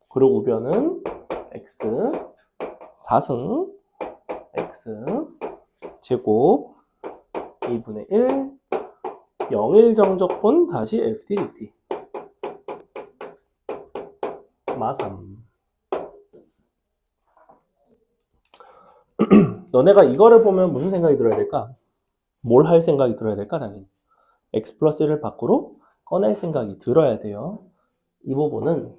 그리고 우변은 x 4승 x 제곱 2분의 1 0일 정적분 다시 ftdt 마3. 너네가 이거를 보면 무슨 생각이 들어야 될까? 뭘 할 생각이 들어야 될까? 당연히 x 플러스 1을 밖으로 꺼낼 생각이 들어야 돼요. 이 부분은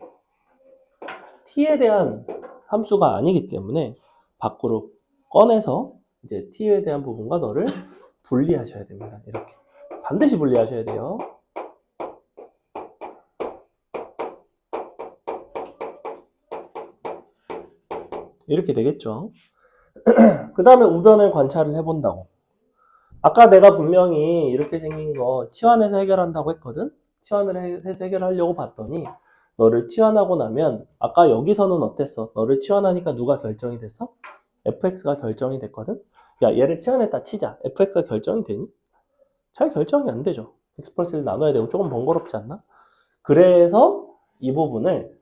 t에 대한 함수가 아니기 때문에 밖으로 꺼내서 이제 t에 대한 부분과 너를 분리하셔야 됩니다. 이렇게 반드시 분리하셔야 돼요. 이렇게 되겠죠. 그 다음에 우변을 관찰을 해본다고. 아까 내가 분명히 이렇게 생긴 거 치환해서 해결한다고 했거든? 치환을 해서 해결하려고 봤더니 너를 치환하고 나면 아까 여기서는 어땠어? 너를 치환하니까 누가 결정이 됐어? fx가 결정이 됐거든? 야, 얘를 치환했다 치자. fx가 결정이 되니? 잘 결정이 안 되죠. x 플러스 1 나눠야 되고 조금 번거롭지 않나? 그래서 이 부분을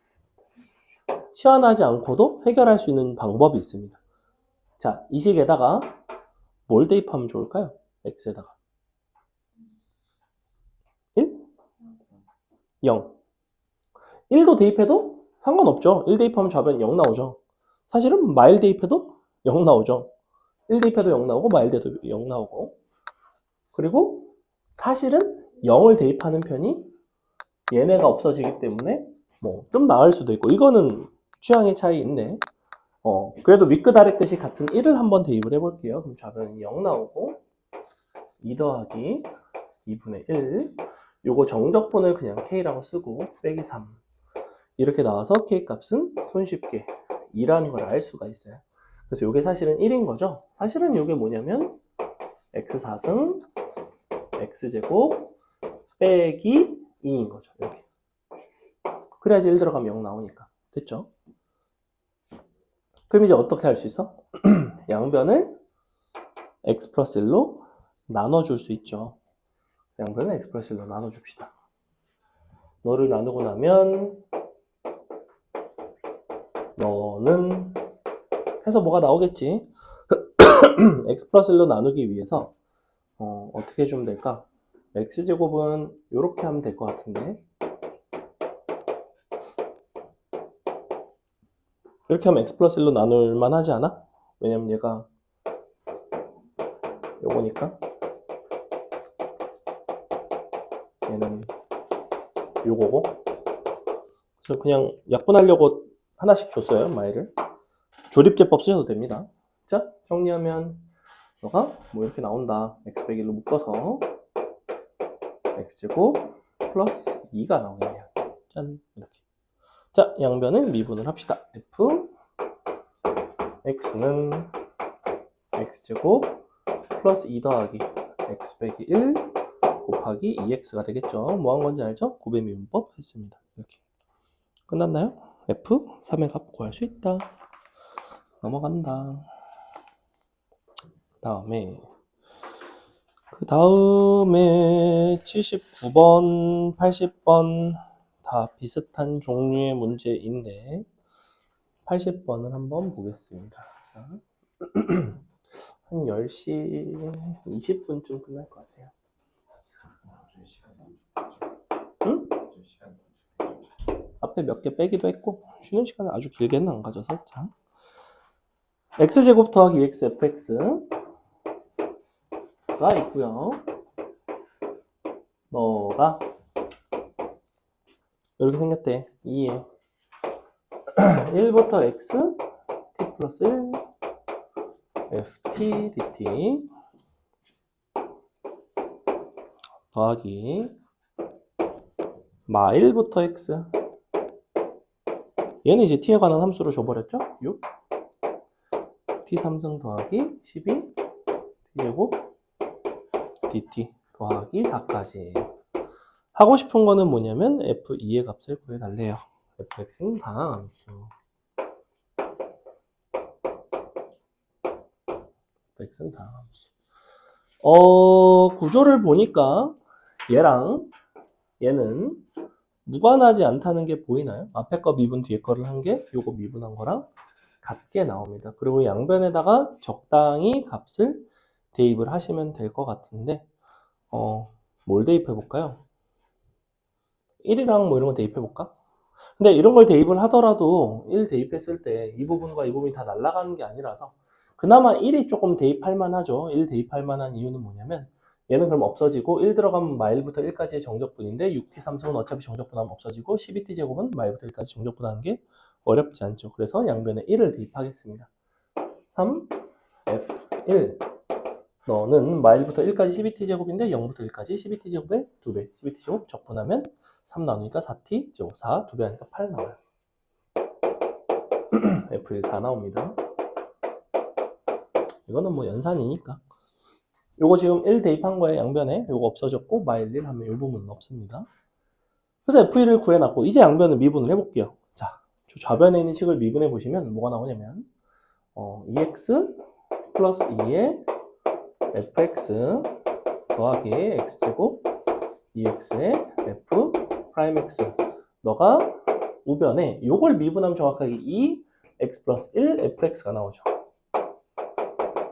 치환하지 않고도 해결할 수 있는 방법이 있습니다. 자, 이 식에다가 뭘 대입하면 좋을까요? x에다가 1? 0. 1도 대입해도 상관없죠. 1 대입하면 좌변 0 나오죠. 사실은 마일 대입해도 0 나오죠. 1 대입해도 0 나오고 마일 대입해도 0 나오고. 그리고 사실은 0을 대입하는 편이 얘네가 없어지기 때문에 뭐 좀 나을 수도 있고 이거는 취향의 차이인데 그래도 윗끝 아래끝이 같은 1을 한번 대입을 해볼게요. 그럼 좌변이 0 나오고 2 더하기 2분의 1 요거 정적분을 그냥 k라고 쓰고 빼기 3 이렇게 나와서 k 값은 손쉽게 2라는 걸 알 수가 있어요. 그래서 요게 사실은 1인 거죠. 사실은 요게 뭐냐면 x4승 x제곱 빼기 2인 거죠. 이렇게. 그래야지 1 들어가면 0 나오니까. 됐죠? 그럼 이제 어떻게 할 수 있어? 양변을 x 플러스 1로 나눠줄 수 있죠. 양변을 x 플러스 1로 나눠줍시다. 너를 나누고 나면 너는 해서 뭐가 나오겠지? x 플러스 1로 나누기 위해서 어떻게 해주면 될까? x제곱은 이렇게 하면 될 것 같은데 이렇게 하면 x 플러스 1로 나눌만 하지 않아? 왜냐면 얘가 요거니까 얘는 요거고 그래서 그냥 약분하려고 하나씩 줬어요. 마이를 조립제법 쓰셔도 됩니다. 자 정리하면 너가 뭐 이렇게 나온다. x 빼기 1로 묶어서 x제곱 플러스 2가 나오겠네요. 짠 이렇게. 자 양변을 미분을 합시다. f x는 x제곱 플러스 2 더하기 x 빼기 1 곱하기 2x가 되겠죠. 뭐 한 건지 알죠? 곱의 미분법 했습니다. 이렇게 끝났나요? f 3의 값 구할 수 있다. 넘어간다. 그 다음에 79번, 80번 다 비슷한 종류의 문제인데 80번을 한번 보겠습니다. 자, 한 10시 20분쯤 끝날 것 같아요. 응? 앞에 몇 개 빼기도 했고 쉬는 시간을 아주 길게는 안 가져서 자, x제곱 더하기 2x fx가 있고요. 너가 이렇게 생겼대. 2에 1부터 x t 플러스 1 ft dt 더하기 마 1부터 x 얘는 이제 t에 관한 함수로 줘버렸죠? 6 t 3승 더하기 12 t제곱 dt 더하기 4까지. 하고 싶은 거는 뭐냐면 f2의 값을 구해달래요. fx는 다음 함수. fx는 다음 함수. 구조를 보니까 얘랑 얘는 무관하지 않다는 게 보이나요? 앞에 거 미분 뒤에 거를 한 게 요거 미분한 거랑 같게 나옵니다. 그리고 양변에다가 적당히 값을 대입을 하시면 될 것 같은데 뭘 대입해 볼까요? 1이랑 뭐 이런 거 대입해 볼까? 근데 이런 걸 대입을 하더라도 1 대입했을 때 이 부분과 이 부분이 다 날아가는 게 아니라서 그나마 1이 조금 대입할 만하죠. 1 대입할 만한 이유는 뭐냐면 얘는 그럼 없어지고 1 들어가면 마일부터 1까지의 정적분인데 6t 3승은 어차피 정적분하면 없어지고 12t 제곱은 마일부터 1까지 정적분하는 게 어렵지 않죠. 그래서 양변에 1을 대입하겠습니다. 3 f1 너는 마일부터 1까지 12t 제곱인데 0부터 1까지 12t 제곱의 2배 12t 제곱 적분하면 3 나누니까 4t 제곱 4 2배 하니까 8 나와요. F1 4 나옵니다. 이거는 뭐 연산이니까. 요거 지금 1 대입한 거에 양변에 요거 없어졌고 마일 1 하면 요 부분은 없습니다. 그래서 F1을 구해놨고 이제 양변을 미분을 해볼게요. 자, 좌변에 있는 식을 미분해 보시면 뭐가 나오냐면 2x 플러스 2의 fx 더하기 x제곱 2x의 f 프라임 x 너가 우변에 요걸 미분하면 정확하게 2x 플러스 1 fx가 나오죠.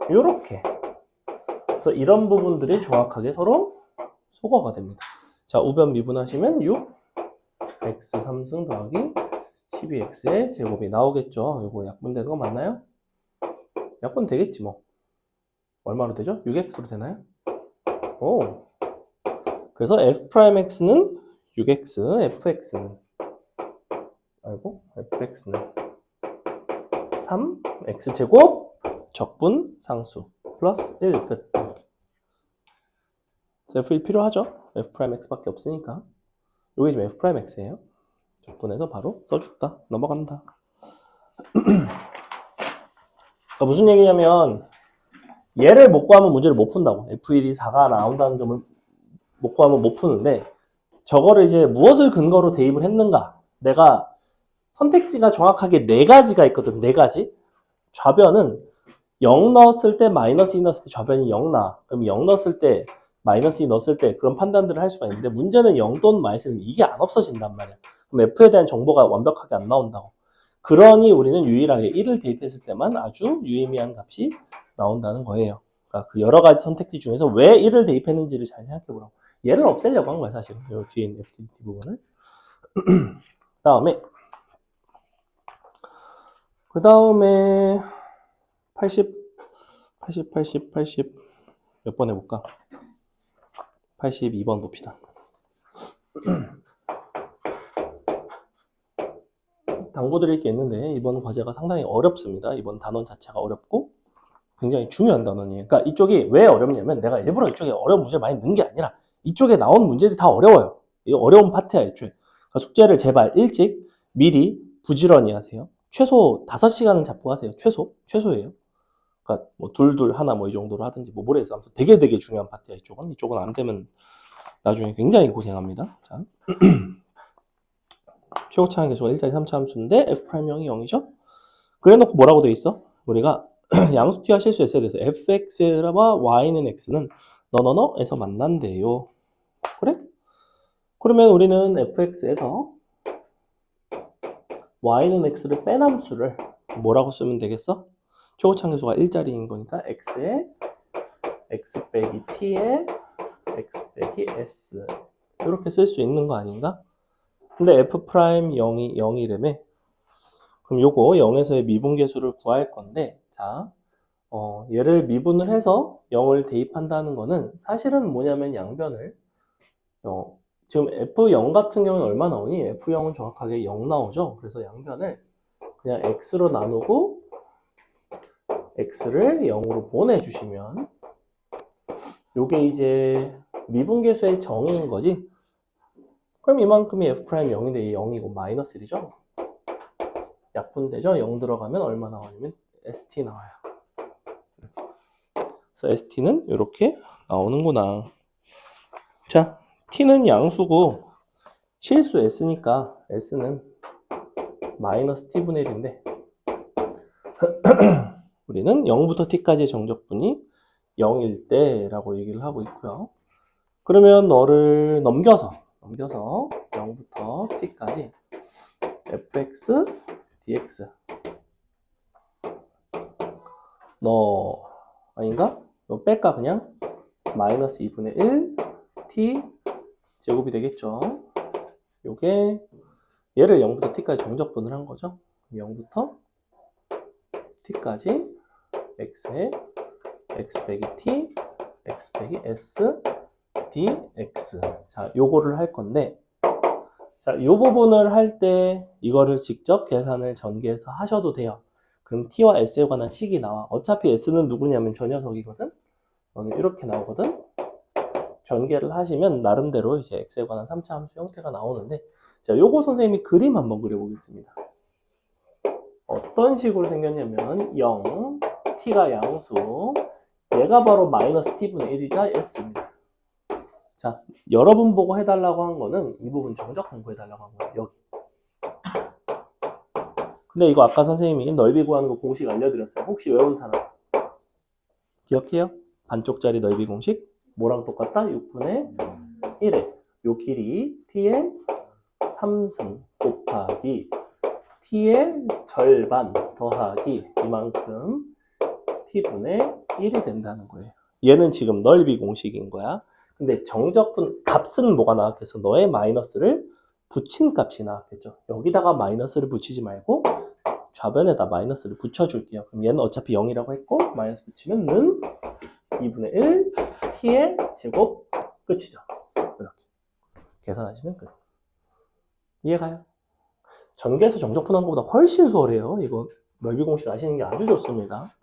요렇게. 그래서 이런 부분들이 정확하게 서로 소거가 됩니다. 자, 우변 미분하시면 6 x 3승 더하기 12x의 제곱이 나오겠죠. 요거 약분되는 거 맞나요? 약분 되겠지 뭐. 얼마로 되죠? 6x로 되나요? 오. 그래서 f'x는 6x, fx는 아이고, fx는 3 x제곱 적분 상수 플러스 1 끝. f1 필요하죠? f'x밖에 없으니까. 여기 지금 f'x예요. 적분해서 바로 써줬다. 넘어간다. 그러니까 무슨 얘기냐면 얘를 못 구하면 문제를 못 푼다고. f1이 4가 나온다는 점을 못 구하면 못 푸는데 저거를 이제 무엇을 근거로 대입을 했는가. 내가 선택지가 정확하게 4가지가 있거든. 4가지. 좌변은 0 넣었을 때 마이너스 2 넣었을 때 좌변이 0 나. 그럼 0 넣었을 때 마이너스 2 넣었을 때 그런 판단들을 할 수가 있는데 문제는 0 또는 마이너스는 이게 안 없어진단 말이야. 그럼 F에 대한 정보가 완벽하게 안 나온다고. 그러니 우리는 유일하게 1을 대입했을 때만 아주 유의미한 값이 나온다는 거예요. 그러니까 그 여러 가지 선택지 중에서 왜 1을 대입했는지를 잘 생각해 보라고. 얘를 없애려고 한 거야, 사실. 이 뒤에 있는 FTT 부분을. 그 다음에 80 몇 번 해볼까? 82번 봅시다. 당부 드릴 게 있는데 이번 과제가 상당히 어렵습니다. 이번 단원 자체가 어렵고 굉장히 중요한 단원이에요. 그러니까 이쪽이 왜 어렵냐면 내가 일부러 이쪽에 어려운 문제를 많이 넣은 게 아니라 이쪽에 나온 문제들이 다 어려워요. 이 어려운 파트야, 애초에. 그러니까 숙제를 제발 일찍 미리 부지런히 하세요. 최소 5시간은 잡고 하세요. 최소예요. 그러니까 뭐 둘 하나 뭐 이 정도로 하든지 뭐 모르겠어. 아무튼 되게 중요한 파트야, 이쪽은. 이쪽은 안 되면 나중에 굉장히 고생합니다. 자. 최고차항 계수가 1자리 3차 함수인데 f'형이 0이죠? 그래놓고 뭐라고 돼 있어? 우리가 양수티와 실수했어야 돼서 fx와 y는 x는 너너너에서 만난대요. 그래? 그러면 우리는 fx에서 y는 x를 뺀 함수를 뭐라고 쓰면 되겠어? 최고차항 계수가 1자리인 거니까 x에 x 빼기 t에 x 빼기 s 이렇게 쓸 수 있는 거 아닌가? 근데 f'Y이 0이라며? 그럼 요거 0에서의 미분계수를 구할 건데, 자, 얘를 미분을 해서 0을 대입한다는 거는 사실은 뭐냐면 양변을, 지금 F0 같은 경우는 얼마 나오니? F0은 정확하게 0 나오죠? 그래서 양변을 그냥 X로 나누고 X를 0으로 보내주시면 요게 이제 미분계수의 정의인 거지? 그럼 이만큼이 F'0인데 0이고 마이너스 1이죠? 약분되죠? 0 들어가면 얼마 나오냐면 ST 나와요. 그래서 ST는 이렇게 나오는구나. 자, T는 양수고 실수 S니까 S는 마이너스 T분의 1인데 우리는 0부터 T까지의 정적분이 0일 때라고 얘기를 하고 있고요. 그러면 너를 넘겨서 0부터 T까지 fx dx 너 아닌가? 너 뺄까 그냥? 마이너스 2분의 1 t 제곱이 되겠죠. 요게 얘를 0부터 t까지 정적분을 한 거죠. 0부터 t까지 x에 x 빼기 t x 빼기 s dx. 자, 요거를 할 건데 자, 요 부분을 할 때 이거를 직접 계산을 전개해서 하셔도 돼요. 그럼 t와 s에 관한 식이 나와. 어차피 s는 누구냐면 저 녀석이거든. 너는 이렇게 나오거든. 전개를 하시면 나름대로 이제 x에 관한 3차 함수 형태가 나오는데 자, 요거 선생님이 그림 한번 그려보겠습니다. 어떤 식으로 생겼냐면 0, t가 양수, 얘가 바로 마이너스 t분의 1이자 s입니다. 자, 여러분 보고 해달라고 한 거는 이 부분 정적 공부해달라고 한 거예요. 여기. 근데 이거 아까 선생님이 넓이 구하는 거 공식 알려드렸어요. 혹시 외운 사람 기억해요? 반쪽짜리 넓이 공식 뭐랑 똑같다? 6분의 1에 요 길이 t의 3승 곱하기 t의 절반 더하기 이만큼 t분의 1이 된다는 거예요. 얘는 지금 넓이 공식인 거야. 근데 정적분 값은 뭐가 나왔겠어? 너의 마이너스를 붙인 값이 나왔겠죠. 여기다가 마이너스를 붙이지 말고 좌변에다 마이너스를 붙여줄게요. 그럼 얘는 어차피 0이라고 했고 마이너스 붙이면 는 2분의 1 t의 제곱 끝이죠. 이렇게 계산하시면 끝. 이해가요? 전개에서 정적 푸는 것보다 훨씬 수월해요. 이거 넓이 공식 아시는 게 아주 좋습니다.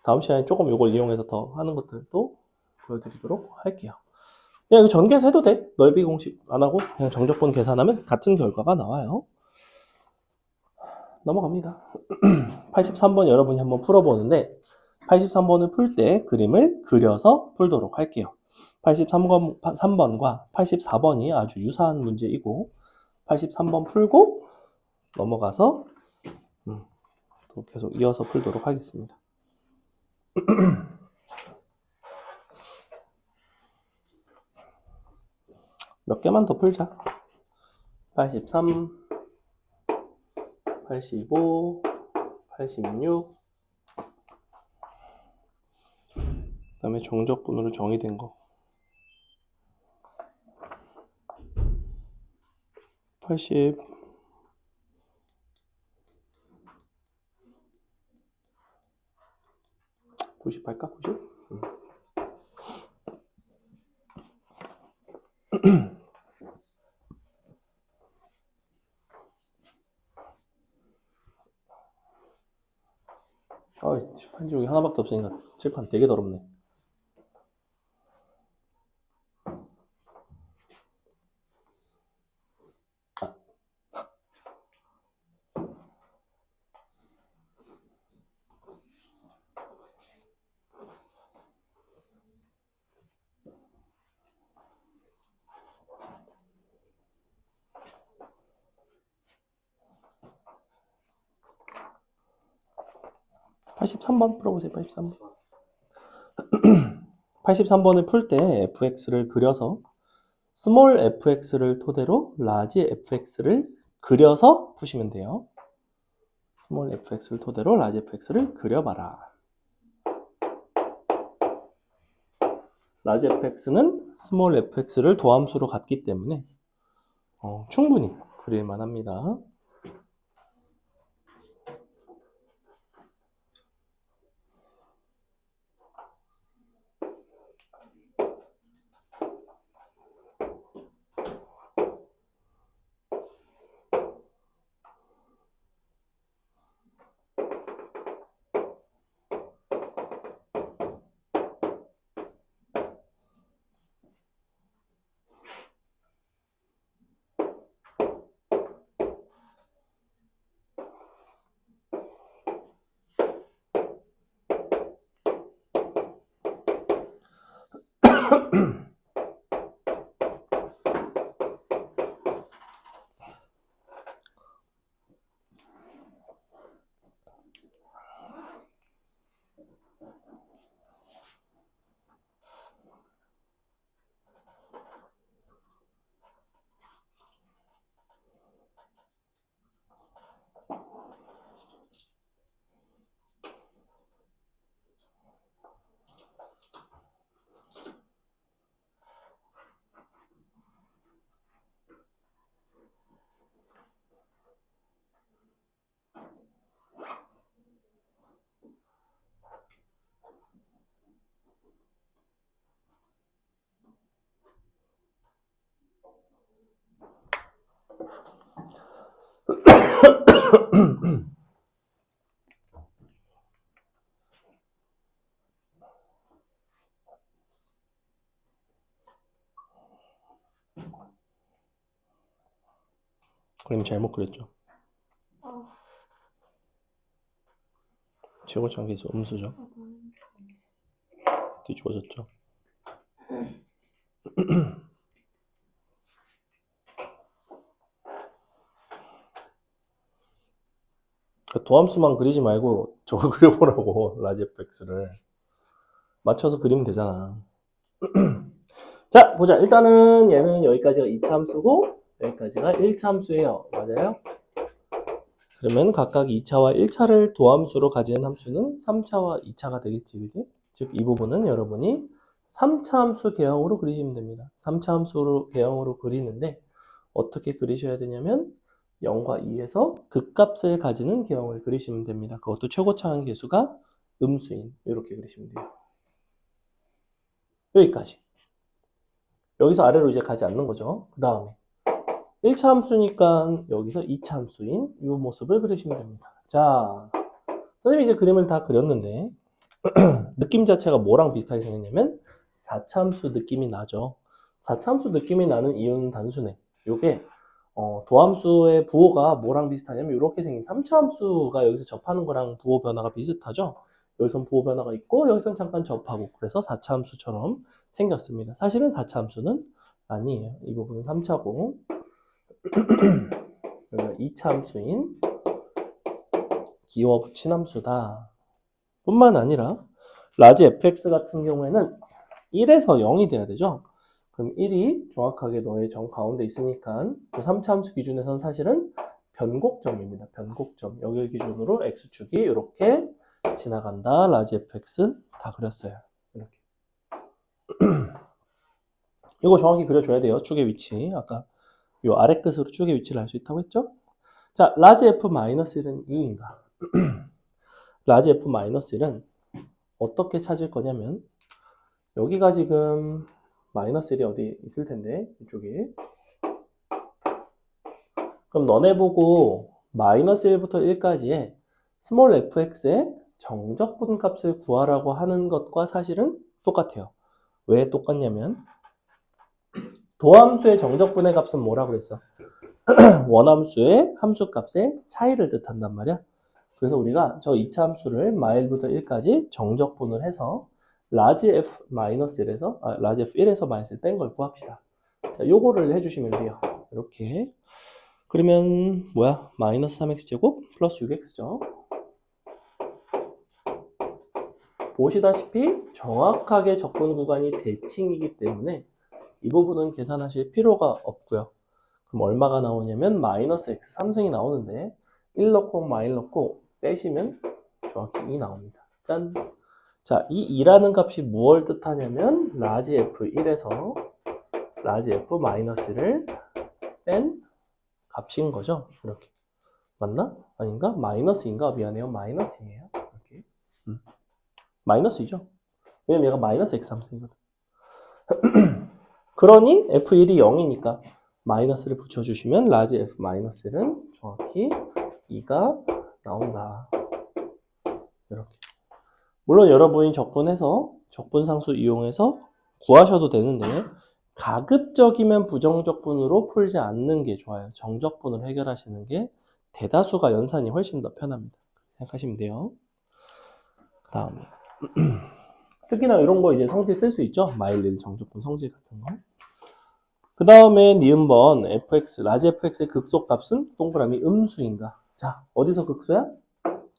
다음 시간에 조금 이걸 이용해서 더 하는 것들도 보여드리도록 할게요. 그냥 이거 전개해서 해도 돼. 넓이 공식 안 하고 그냥 정적분 계산하면 같은 결과가 나와요. 넘어갑니다. 83번 여러분이 한번 풀어보는데 83번을 풀 때 그림을 그려서 풀도록 할게요. 83번과 84번이 아주 유사한 문제이고 83번 풀고 넘어가서 또 계속 이어서 풀도록 하겠습니다. 몇 개만 더 풀자. 83, 85, 86 그 다음에 정적분으로 정의된 거 80 90 할까? 90? 칠판지 여기 하나밖에 없으니까 칠판 되게 더럽네. 아. 83번 풀어보세요. 83번. 83번을 풀 때 fx를 그려서 스몰 fx를 토대로 라지 fx를 그려서 푸시면 돼요. 스몰 fx를 토대로 라지 fx를 그려봐라. 라지 fx는 스몰 fx를 도함수로 갖기 때문에 충분히 그릴만 합니다. 그림 잘못 그렸죠. 최고차항계수 음수죠. 뒤집어졌죠. 도함수만 그리지 말고 저걸 그려보라고. 라지 fx를 맞춰서 그리면 되잖아. 자, 보자. 일단은 얘는 여기까지가 2차 함수고 여기까지가 1차 함수예요. 맞아요? 그러면 각각 2차와 1차를 도함수로 가지는 함수는 3차와 2차가 되겠지, 그지? 즉, 이 부분은 여러분이 3차 함수 개형으로 그리시면 됩니다. 3차 함수로 개형으로 그리는데 어떻게 그리셔야 되냐면 0과 2에서 극값을 가지는 개형을 그리시면 됩니다. 그것도 최고차항 계수가 음수인 이렇게 그리시면 돼요. 여기까지. 여기서 아래로 이제 가지 않는 거죠. 그 다음에 1차 함수니까 여기서 2차 함수인 이 모습을 그리시면 됩니다. 자, 선생님이 이제 그림을 다 그렸는데 느낌 자체가 뭐랑 비슷하게 생겼냐면 4차 함수 느낌이 나죠. 4차 함수 느낌이 나는 이유는 단순해. 요게 도함수의 부호가 뭐랑 비슷하냐면 이렇게 생긴 3차 함수가 여기서 접하는 거랑 부호 변화가 비슷하죠. 여기선 부호 변화가 있고 여기선 잠깐 접하고 그래서 4차 함수처럼 생겼습니다. 사실은 4차 함수는 아니에요. 이 부분은 3차고 여기가 2차 함수인 기호 붙인 함수다. 뿐만 아니라 라지 fx 같은 경우에는 1에서 0이 돼야 되죠. 그럼 1이 정확하게 너의 정 가운데 있으니까 그 3차 함수 기준에서는 사실은 변곡점입니다. 변곡점. 여기를 기준으로 x축이 이렇게 지나간다. 라지 fx 다 그렸어요. 이렇게. 이거 정확히 그려줘야 돼요. 축의 위치. 아까 요 아래 끝으로 축의 위치를 알 수 있다고 했죠? 자, 라지 f-1은 2인가? 라지 f-1은 어떻게 찾을 거냐면 여기가 지금 마이너스 1이 어디 있을 텐데 이쪽에 그럼 너네 보고 마이너스 1부터 1까지의 스몰 fx의 정적분 값을 구하라고 하는 것과 사실은 똑같아요. 왜 똑같냐면 도함수의 정적분의 값은 뭐라고 그랬어? 원함수의 함수값의 차이를 뜻한단 말이야. 그래서 우리가 저 2차 함수를 마일부터 1까지 정적분을 해서 라지 f-1에서 라지 f1에서 마이너스 1 뺀 걸 구합시다. 자, 요거를 해주시면 돼요. 이렇게. 그러면 뭐야? 마이너스 3x제곱 플러스 6x죠. 보시다시피 정확하게 적분 구간이 대칭이기 때문에 이 부분은 계산하실 필요가 없고요. 그럼 얼마가 나오냐면 마이너스 x 3승이 나오는데 1 넣고 마일 넣고 빼시면 정확히 2 나옵니다. 짠! 자, 이 2라는 값이 무엇을 뜻하냐면 라지 f1에서 라지 f-1를 뺀 값인 거죠. 이렇게. 맞나? 아닌가? 마이너스인가? 미안해요. 마이너스이에요. 이렇게. 마이너스이죠. 왜냐면 얘가 마이너스 x 3승이거든. 그러니 f1이 0이니까 마이너스를 붙여주시면 라지 f-1은 정확히 2가 나온다. 이렇게. 물론 여러분이 적분해서 적분상수 이용해서 구하셔도 되는데 가급적이면 부정적분으로 풀지 않는 게 좋아요. 정적분을 해결하시는 게 대다수가 연산이 훨씬 더 편합니다. 생각하시면 돼요. 그 다음에 특히나 이런 거 이제 성질 쓸 수 있죠. 마일리드 정적분 성질 같은 거. 그 다음에 니은번 fx, 라지 fx의 극소값은 동그라미 음수인가? 자, 어디서 극소야?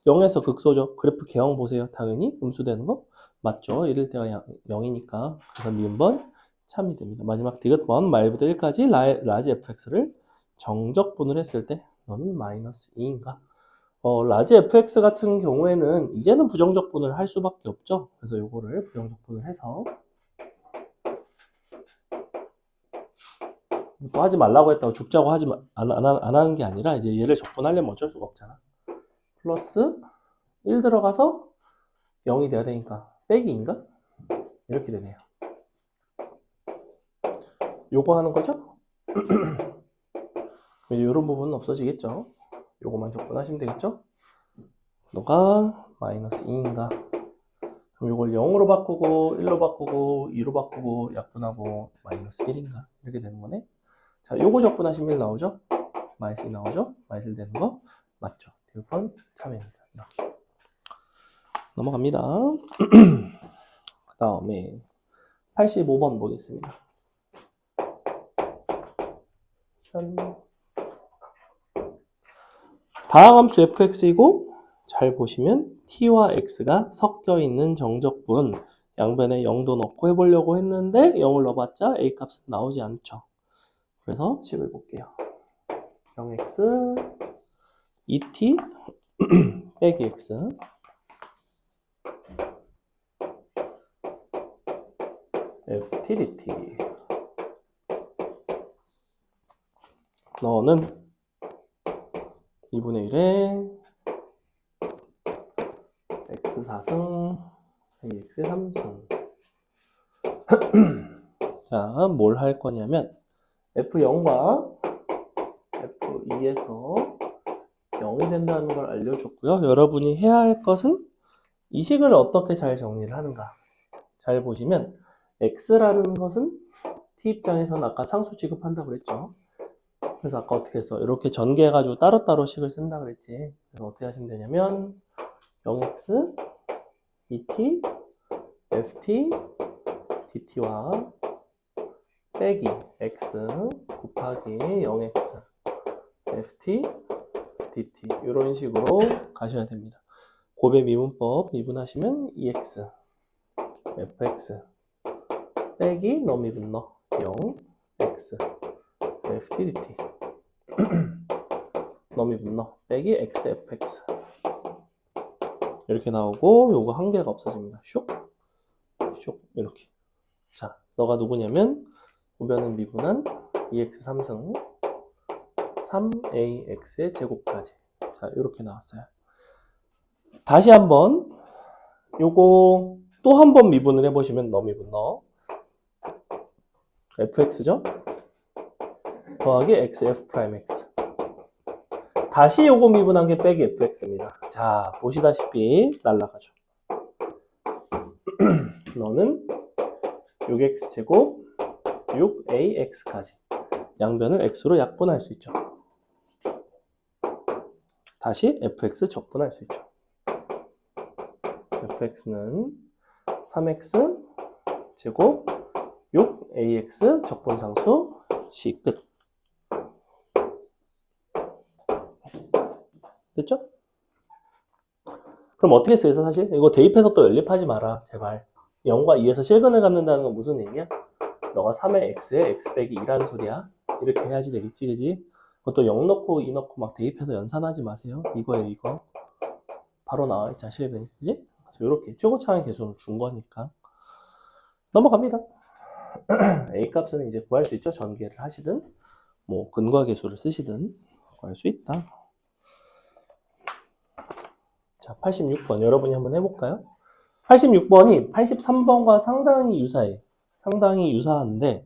0에서 극소죠. 그래프 개형 보세요. 당연히 음수되는 거 맞죠. 1일 때가 0이니까. 그래서 니은번 참이 됩니다. 마지막 디귿번 말부터 1까지 라지 fx를 정적분을 했을 때 너는 마이너스 2인가? 라지 fx 같은 경우에는 이제는 부정적분을 할 수밖에 없죠. 그래서 요거를 부정적분을 해서 또 하지 말라고 했다고 죽자고 안 하는 게 아니라 이제 얘를 적분하려면 어쩔 수가 없잖아. 플러스 1 들어가서 0이 돼야 되니까 빼기인가? 이렇게 되네요. 요거 하는 거죠? 이런 부분은 없어지겠죠? 요거만 적분하시면 되겠죠? 너가 마이너스 2인가? 그럼 요걸 0으로 바꾸고 1로 바꾸고 2로 바꾸고 약분하고 마이너스 1인가? 이렇게 되는 거네. 자, 요거 적분하시면 1 나오죠? 마이너스 2 나오죠? 마이너스 1 되는 거 맞죠? 디귿번 참여입니다. 이렇게 넘어갑니다. 그 다음에 85번 보겠습니다. 다항함수 fx이고 잘 보시면 t와 x가 섞여 있는 정적분 양변에 0도 넣고 해보려고 했는데 0을 넣어봤자 a 값은 나오지 않죠. 그래서 식을 볼게요. 0x 2t 빼기 x ft dt 너는 2분의 1에 x 4승 ax 3승 자, 뭘 할 거냐면 f0과 f2에서 0이 된다는 걸 알려줬고요. 여러분이 해야 할 것은 이 식을 어떻게 잘 정리를 하는가. 잘 보시면 x라는 것은 t 입장에서는 아까 상수 취급한다고 그랬죠. 그래서 아까 어떻게 했어? 이렇게 전개해가지고 따로따로 식을 쓴다 그랬지. 그래서 어떻게 하시면 되냐면 0x 2t ft dt와 빼기 x 곱하기 0x ft dt 이런 식으로 가셔야 됩니다. 곱의 미분법 미분하시면 2x fx 빼기 너 미분 너 0 x ft dt 너 미분 너 빼기 x fx 이렇게 나오고 요거 한 개가 없어집니다. 쇽 이렇게. 자, 너가 누구냐면 우변은 미분한 2x 3승 3ax의 제곱까지. 자, 이렇게 나왔어요. 다시 한번 요거 또 한 번 미분을 해보시면 너 미분 너 fx죠? 더하기 x f'x 다시 요거 미분한 게 빼기 fx입니다. 자, 보시다시피 날라가죠. 너는 6x제곱 6ax까지 양변을 x로 약분할 수 있죠. 다시 fx 적분할 수 있죠. fx는 3x 제곱 6ax 적분상수 C 끝. 됐죠? 그럼 어떻게 쓰여서 사실? 이거 대입해서 또 연립하지 마라. 제발. 0과 2에서 실근을 갖는다는 건 무슨 의미야? 너가 3의 x에 x 빼기 2라는 소리야. 이렇게 해야지 되겠지, 그지? 그것도 0 넣고 2 넣고 막 대입해서 연산하지 마세요. 이거예요, 이거. 바로 나와 있잖아, 실근이. 그지? 그래서 이렇게 최고차항의 개수는 준 거니까. 넘어갑니다. a 값은 이제 구할 수 있죠. 전개를 하시든, 뭐, 근과 계수를 쓰시든 구할 수 있다. 자, 86번 여러분이 한번 해볼까요? 86번이 83번과 상당히 유사해. 상당히 유사한데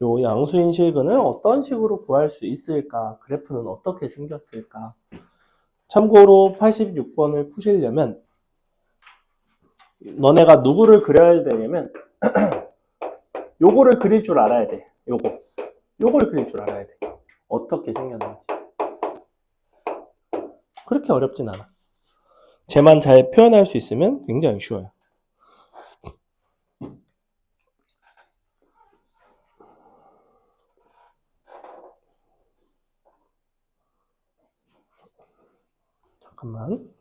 요 양수인 실근을 어떤 식으로 구할 수 있을까? 그래프는 어떻게 생겼을까? 참고로 86번을 푸시려면 너네가 누구를 그려야 되냐면 요거를 그릴 줄 알아야 돼. 요거를 그릴 줄 알아야 돼. 어떻게 생겼는지. 그렇게 어렵진 않아. 쟤만 잘 표현할 수 있으면 굉장히 쉬워요. 잠깐만.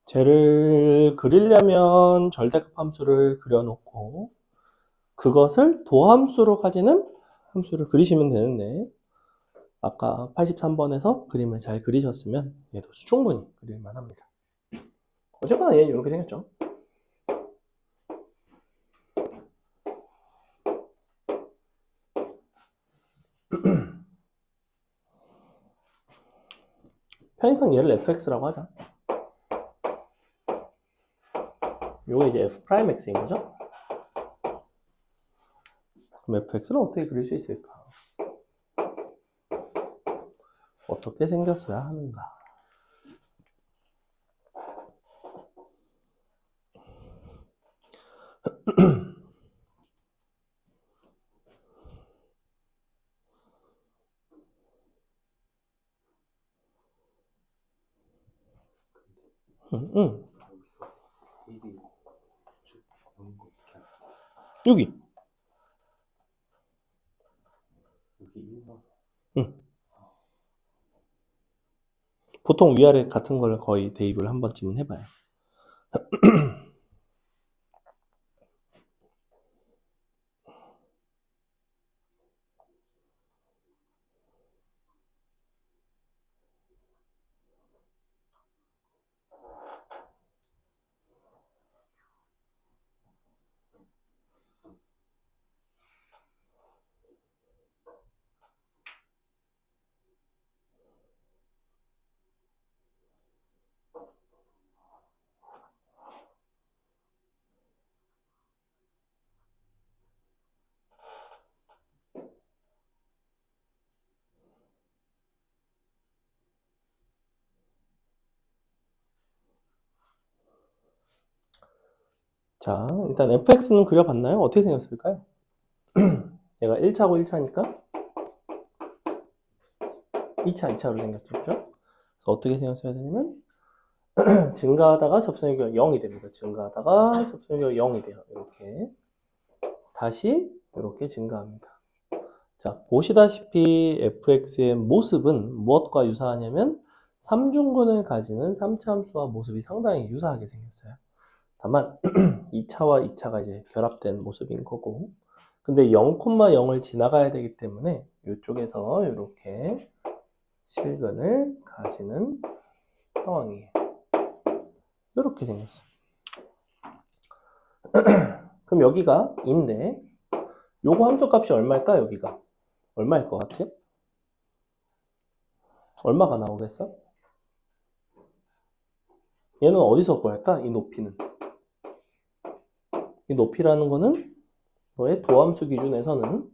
쟤를 그리려면 절대값 함수를 그려놓고 그것을 도함수로 가지는 함수를 그리시면 되는데 아까 83번에서 그림을 잘 그리셨으면 얘도 충분히 그릴만 합니다. 어쨌거나 얘는 이렇게 생겼죠. 편의상 얘를 fx라고 하자. 요게 이제 f'x인 거죠. 그럼 fx를 어떻게 그릴 수 있을까? 어떻게 생겼어야 하는가? 여기. 보통 위아래 같은 걸 거의 대입을 한 번쯤은 해봐요. 자, 일단 fx는 그려봤나요? 어떻게 생겼을까요? 얘가 1차고 1차니까 2차, 2차로 생겼죠. 그죠? 그래서 어떻게 생겼어야 되냐면 증가하다가 접선의 교가 0이 됩니다. 증가하다가 접선의 교가 0이 돼요. 이렇게 다시 이렇게 증가합니다. 자, 보시다시피 fx의 모습은 무엇과 유사하냐면 3중근을 가지는 3차 함수와 모습이 상당히 유사하게 생겼어요. 다만 2차와 2차가 이제 결합된 모습인 거고, 근데 0,0을 지나가야 되기 때문에 이쪽에서 이렇게 실근을 가지는 상황이에요. 이렇게 생겼어요. 그럼 여기가 인데 요거 함수 값이 얼마일까? 여기가 얼마일 것 같아요? 얼마가 나오겠어? 얘는 어디서 구할까? 이 높이는, 이 높이라는 거는 너의 도함수 기준에서는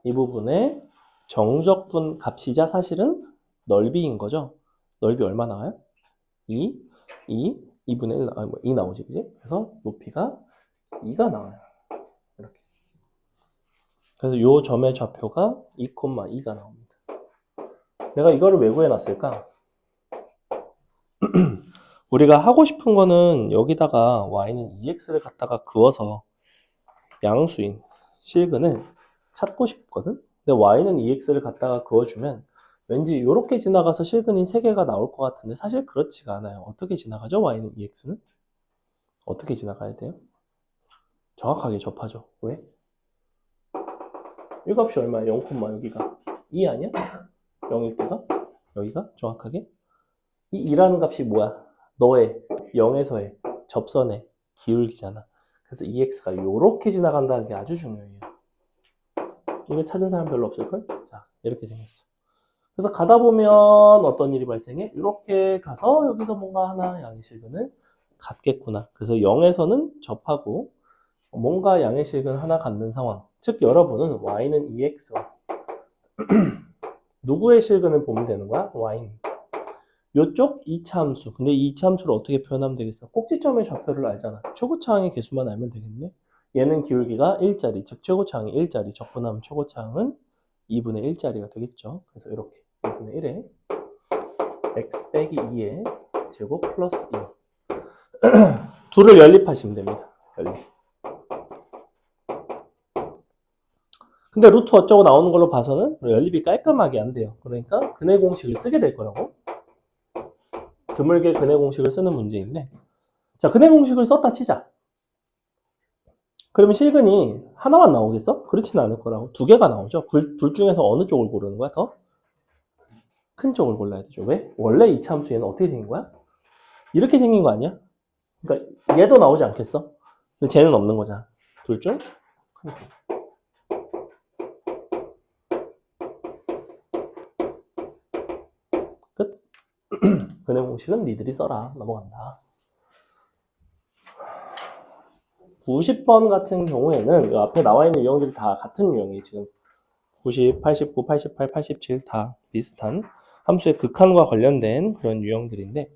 이 부분의 정적분 값이자 사실은 넓이인 거죠. 넓이 얼마 나와요? 2, 2분의 1, 2 나오지, 그지? 그래서 높이가 2가 나와요. 이렇게. 그래서 이 점의 좌표가 2,2가 나옵니다. 내가 이거를 왜 구해놨을까? 우리가 하고 싶은 거는 여기다가 y는 2x를 갖다가 그어서 양수인 실근을 찾고 싶거든? 근데 y는 2x를 갖다가 그어주면 왠지 이렇게 지나가서 실근이 3개가 나올 것 같은데 사실 그렇지가 않아요. 어떻게 지나가죠? y는 2x는? 어떻게 지나가야 돼요? 정확하게 접하죠. 왜? 이 값이 얼마야? 0, 여기가 2 아니야? 0일 때가? 여기가 정확하게? 이 2라는 값이 뭐야? 너의 0에서의 접선의 기울기잖아. 그래서 2x가 이렇게 지나간다는 게 아주 중요해요. 이거 찾은 사람 별로 없을걸? 자, 이렇게 생겼어. 그래서 가다 보면 어떤 일이 발생해? 이렇게 가서 여기서 뭔가 하나 양의 실근을 갖겠구나. 그래서 0에서는 접하고 뭔가 양의 실근 하나 갖는 상황. 즉 여러분은 y는 2x와 누구의 실근을 보면 되는 거야? y는. 요쪽 2차 함수. 근데 이 2차 함수를 어떻게 표현하면 되겠어? 꼭지점의 좌표를 알잖아. 초고차항의 개수만 알면 되겠네. 얘는 기울기가 1짜리, 즉 최고차항이 1짜리, 적분하면 최고차항은 2분의 1짜리가 되겠죠. 그래서 이렇게 2분의 1에 x 빼기 2의 제곱 플러스 2. 둘을 연립하시면 됩니다. 연립. 근데 루트 어쩌고 나오는 걸로 봐서는 연립이 깔끔하게 안 돼요. 그러니까 근해 공식을 쓰게 될 거라고. 드물게 근해 공식을 쓰는 문제인데, 자, 근해 공식을 썼다 치자. 그러면 실근이 하나만 나오겠어? 그렇지는 않을 거라고. 두 개가 나오죠. 둘 중에서 어느 쪽을 고르는 거야? 더 큰 쪽을 골라야 되죠. 왜? 원래 이차함수 얘는 어떻게 생긴 거야? 이렇게 생긴 거 아니야? 그러니까 얘도 나오지 않겠어? 근데 쟤는 없는 거잖아. 둘 중 큰 쪽. 끝. 근해 공식은 니들이 써라. 넘어간다. 90번 같은 경우에는 이 앞에 나와 있는 유형들이 다 같은 유형이에요. 지금 90, 89, 88, 87 다 비슷한 함수의 극한과 관련된 그런 유형들인데,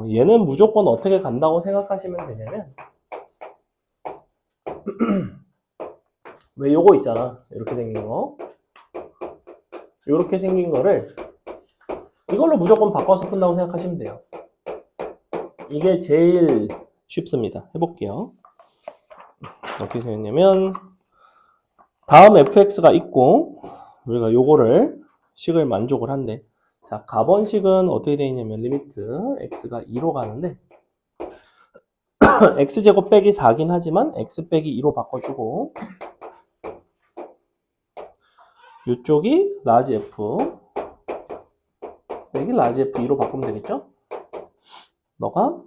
얘는 무조건 어떻게 간다고 생각하시면 되냐면, 왜 요거 있잖아. 이렇게 생긴 거. 이렇게 생긴 거를 이걸로 무조건 바꿔서 푼다고 생각하시면 돼요. 이게 제일 쉽습니다. 해볼게요. 어떻게 생겼냐면, 다음 fx가 있고 우리가 요거를 식을 만족을 한대. 자, 가번식은 어떻게 되어 있냐면 리미트 x가 2로 가는데 x제곱 빼기 4긴 하지만 x 빼기 2로 바꿔주고, 이쪽이 라지 f 빼기 라지 f2로 바꾸면 되겠죠? 너가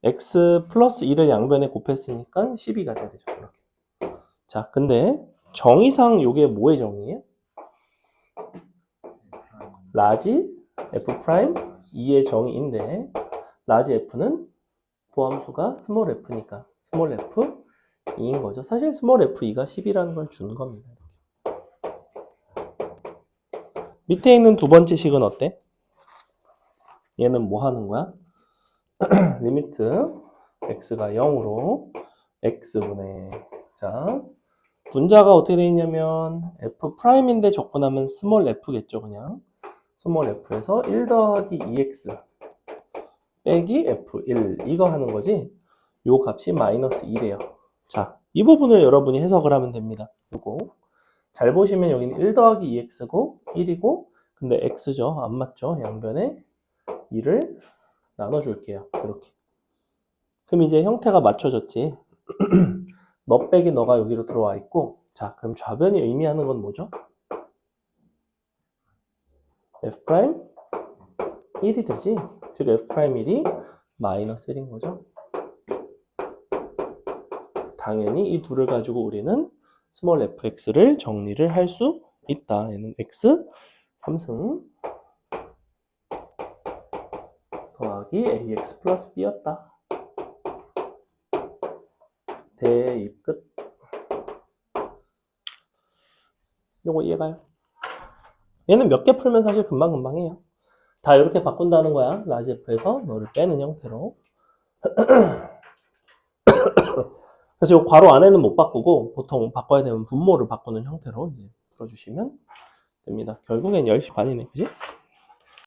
x 플러스 2를 양변에 곱했으니까 12가 돼야 되죠. 이렇게. 자, 근데 정의상 요게 뭐의 정의예요? 라지 f 프라임 2의 정의인데, 라지 f는 보함수가 스몰 f니까 스몰 f 2인 거죠. 사실 스몰 f2가 10이라는 걸 주는 겁니다. 밑에 있는 두 번째 식은 어때? 얘는 뭐 하는 거야? 리미트 x가 0으로 x분의, 자, 분자가 어떻게 되어 있냐면 f 프라임인데 접근하면 스몰 f겠죠. 그냥 스몰 f에서 1 더하기 2x 빼기 f1 이거 하는 거지. 요 값이 마이너스 2래요. 자, 이 부분을 여러분이 해석을 하면 됩니다. 요거 잘 보시면 여기는 1 더하기 2x고 1이고, 근데 x죠. 안 맞죠? 양변에 2를 나눠줄게요. 이렇게. 그럼 이제 형태가 맞춰졌지. 너 빼기 너가 여기로 들어와 있고, 자, 그럼 좌변이 의미하는 건 뭐죠? f 프라임 1이 되지. 즉 f 프라임 1이 마이너스 1인 거죠. 당연히 이 둘을 가지고 우리는 스몰 fx를 정리를 할 수 있다. 얘는 x 3승 더하기 ax 플러스 b였다. 대입 끝. 요거 이해가요? 얘는 몇 개 풀면 사실 금방금방 해요. 다 이렇게 바꾼다는 거야. 라지 f에서 너를 빼는 형태로. 그래서 이 괄호 안에는 못 바꾸고 보통 바꿔야 되면 분모를 바꾸는 형태로 이제 풀어주시면 됩니다. 결국엔 10시 반이네, 그지?